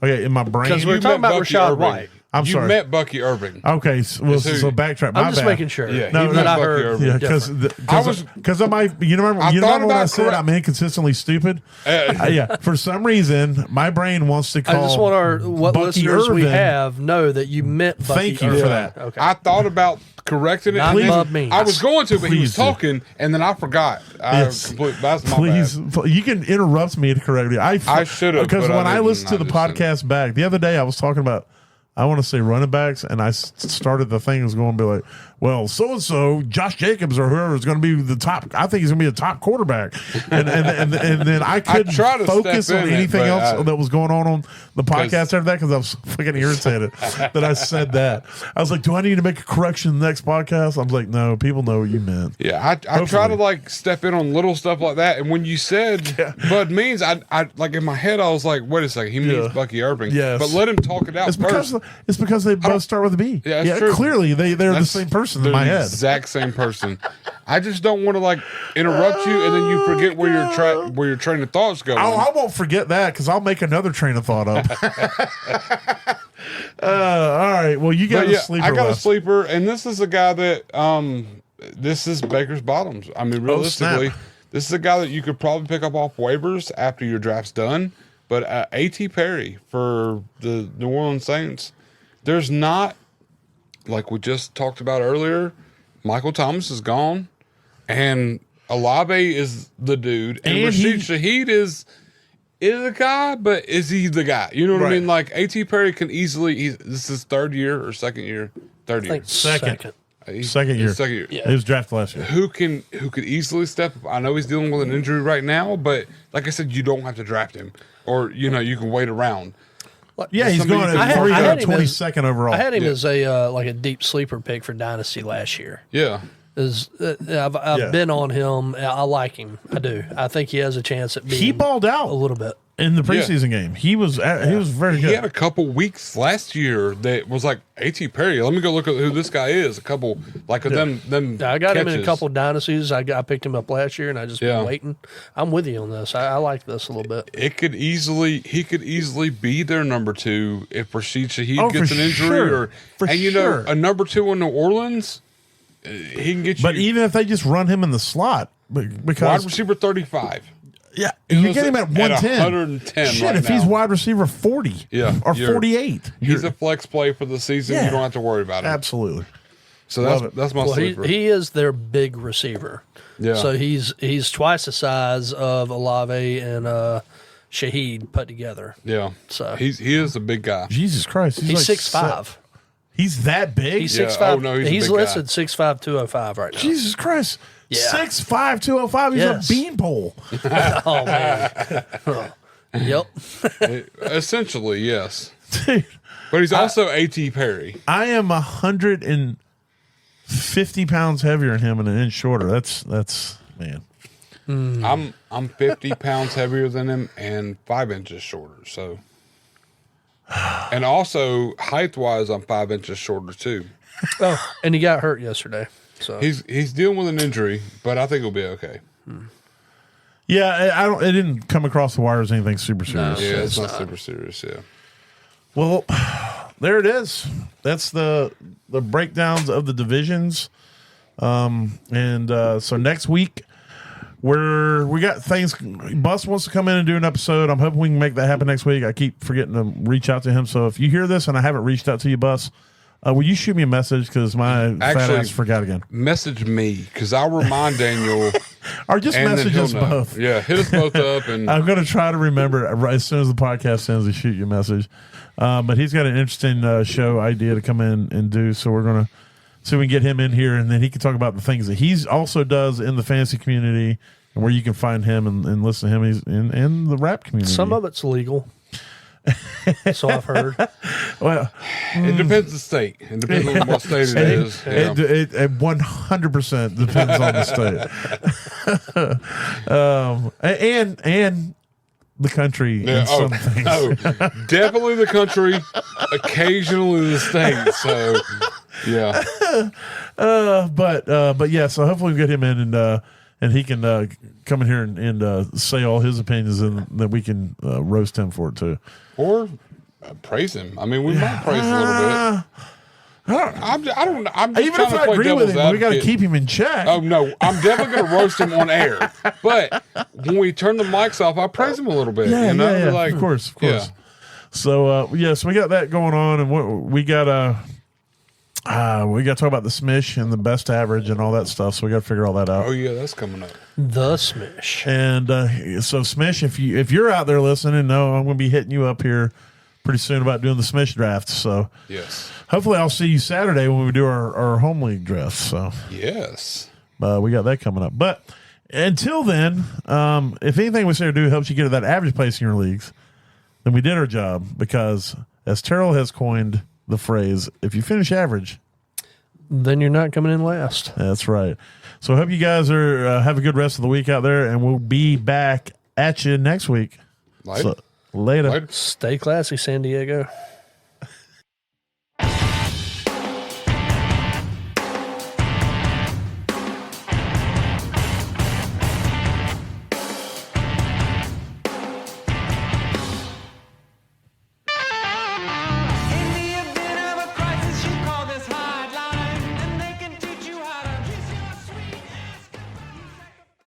Okay, in my brain.
Because we're
You
talking
met
about
Bucky
Rachaad
Irving.
White.
I'm
you
sorry.
met Bucky Irving.
Okay, so backtrack. My
I'm just
bad.
making sure.
Yeah,
No,
he
that
met
I
Bucky
heard.
Irving.
Yeah,
different.
because I might. You remember?
I
You
thought
remember when I
about
said
correct-
I'm inconsistently stupid? Yeah. For some reason, my brain wants to
I
call.
just want what
Bucky
listeners we
Irvin.
have know that you meant Bucky
Thank you for
Irvin.
that.
Okay.
I thought about correcting it.
Not
and then
Bub Means.
I was going to, but he
Please
was
do.
talking, and then I forgot.
Yes.
That's my
Please,
bad.
you can interrupt me to correct it.
I should've,
because
but I
when I
didn't.
listened to
I
the
just didn't.
podcast back the other day, I was talking about. I want to say running backs, and I started the thing was going to be like, well, so and so, Josh Jacobs or whoever is going to be the top. I think he's going to be a top quarterback, and then I couldn't
try to
focus
step
on
in it,
anything
but
else that was going on the
'cause-
podcast after that because I was fucking irritated that I said that. I was like, do I need to make a correction in the next podcast? I was like, no, people know what you meant.
Yeah, I try to
Hopefully.
step in on little stuff like that. And when you said Bud Means, I like in my head I was like, wait a second, he means Bucky Irving.
Yes.
But let him talk it out first.
It's because they both start with a B.
Yeah, that's true.
Clearly they're the same person in
They're
my
the
head.
Exact same person. I just don't want to interrupt you and then you forget where your train of thoughts go.
I won't forget that because I'll make another train of thought up. All right. Well, you got
But
a
yeah,
sleeper.
I got a
left.
sleeper, and this is a guy that this is Baker's Bottoms. I mean, realistically,
snap.
this is a guy that you could probably pick up off waivers after your draft's done. But A.T. Perry for the New Orleans Saints, there's not, like we just talked about earlier, Michael Thomas is gone, and Olave is the dude, and
And
Rashid
he-
Shaheed is a guy, but is he the guy? You know what I
Right.
mean? Like A.T. Perry can easily. This is third year or second year? Third
I
year.
think
Second.
He's-
Second year.
he's Second year.
He was drafted last year.
Who could easily step up? I know he's dealing with an injury right now, but like I said, you don't have to draft him, or you can wait around.
Yeah, he's
somebody
going
you
at
can-
before
I
you
had
got
him as-
22nd overall.
I had him as a deep sleeper pick for Dynasty last year.
Yeah,
I've been on him. I like him. I do. I think he has a chance at being
He balled out
a little bit.
in the preseason game. He was very good.
He had a couple weeks last year that was like A.T. Perry. Let me go look at who this guy is. A couple like them.
I got him in a
catches.
couple dynasties. I picked him up last year, and I just been waiting. I'm with you on this. I like this a little bit.
He could easily be their number 2 if Rashid Shaheed gets an injury, a number 2 in New Orleans. He can get you.
But even if they just run him in the slot, because
wide receiver 35.
Yeah, you get him at 110.
110.
Shit,
right
if
now.
he's wide receiver 40, or 48,
he's a flex play for the season. You don't have to worry about him.
Absolutely.
So that's my sleeper.
He is their big receiver.
Yeah.
So he's twice the size of Olave and Shaheed put together.
Yeah.
So
he is a big guy.
Jesus Christ,
he's
like
6'5".
He's that big?
He's
Yeah.
6'5".
Oh, no, he's a big
listed 6'5", 205 right now.
Jesus Christ.
Yeah.
6'5", 205. He's
Yes.
a beanpole.
Oh man. Yep.
Essentially, yes.
Dude,
But he's also A.T. Perry.
I am 150 pounds heavier than him and an inch shorter. That's man.
I'm 50 pounds heavier than him and 5 inches shorter. So, and also height wise, I'm 5 inches shorter too.
Oh, and he got hurt yesterday. So
He's dealing with an injury, but I think he'll be okay.
Yeah, I don't. It didn't come across the wires anything super serious.
Yeah, it's not super serious. Yeah.
Well, there it is. That's the breakdowns of the divisions. So next week we got things. Bus wants to come in and do an episode. I'm hoping we can make that happen next week. I keep forgetting to reach out to him. So if you hear this and I haven't reached out to you, Bus, will you shoot me a message because my fat ass forgot again?
Message me because I'll remind Daniel.
Or just
and
message
then
us
he'll know.
both.
Yeah, hit us both up. And
I'm going to try to remember as soon as the podcast ends to shoot you a message. But he's got an interesting show idea to come in and do. So we're going to see if we can get him in here, and then he can talk about the things that he's also does in the fantasy community and where you can find him and listen to him. He's in the rap community.
some of it's legal. So I've heard.
Well,
it depends the state. It depends on what state it is. Yeah.
It 100% depends on the state. And the country in some things.
No, definitely the country, occasionally the state. So, yeah.
But yeah, so hopefully we get him in and he can come in here and say all his opinions, and then we can roast him for it too.
Or praise him. I mean, we might praise a little bit. I'm just
Even
trying
if
to
I
play
agree with
devil's
him, we got to
advocate.
keep him in check.
Oh no, I'm definitely going to roast him on air. But when we turn the mics off, I praise him a little bit.
Yeah,
you know?
yeah.
Like,
of course.
Yeah.
So so we got that going on, and we got to talk about the smish and the best average and all that stuff. So we got to figure all that out.
Oh yeah, that's coming up.
The Smish.
And so Smish, if you're out there listening, no, I'm going to be hitting you up here pretty soon about doing the Smish draft. So
Yes.
hopefully I'll see you Saturday when we do our home league draft. So
Yes.
we got that coming up. But until then, if anything we say or do helps you get to that average place in your leagues, then we did our job, because as Terrell has coined the phrase, if you finish average,
Then you're not coming in last.
that's right. So I hope you guys are have a good rest of the week out there, and we'll be back at you next week.
Later.
So, later.
Later.
Stay classy, San Diego.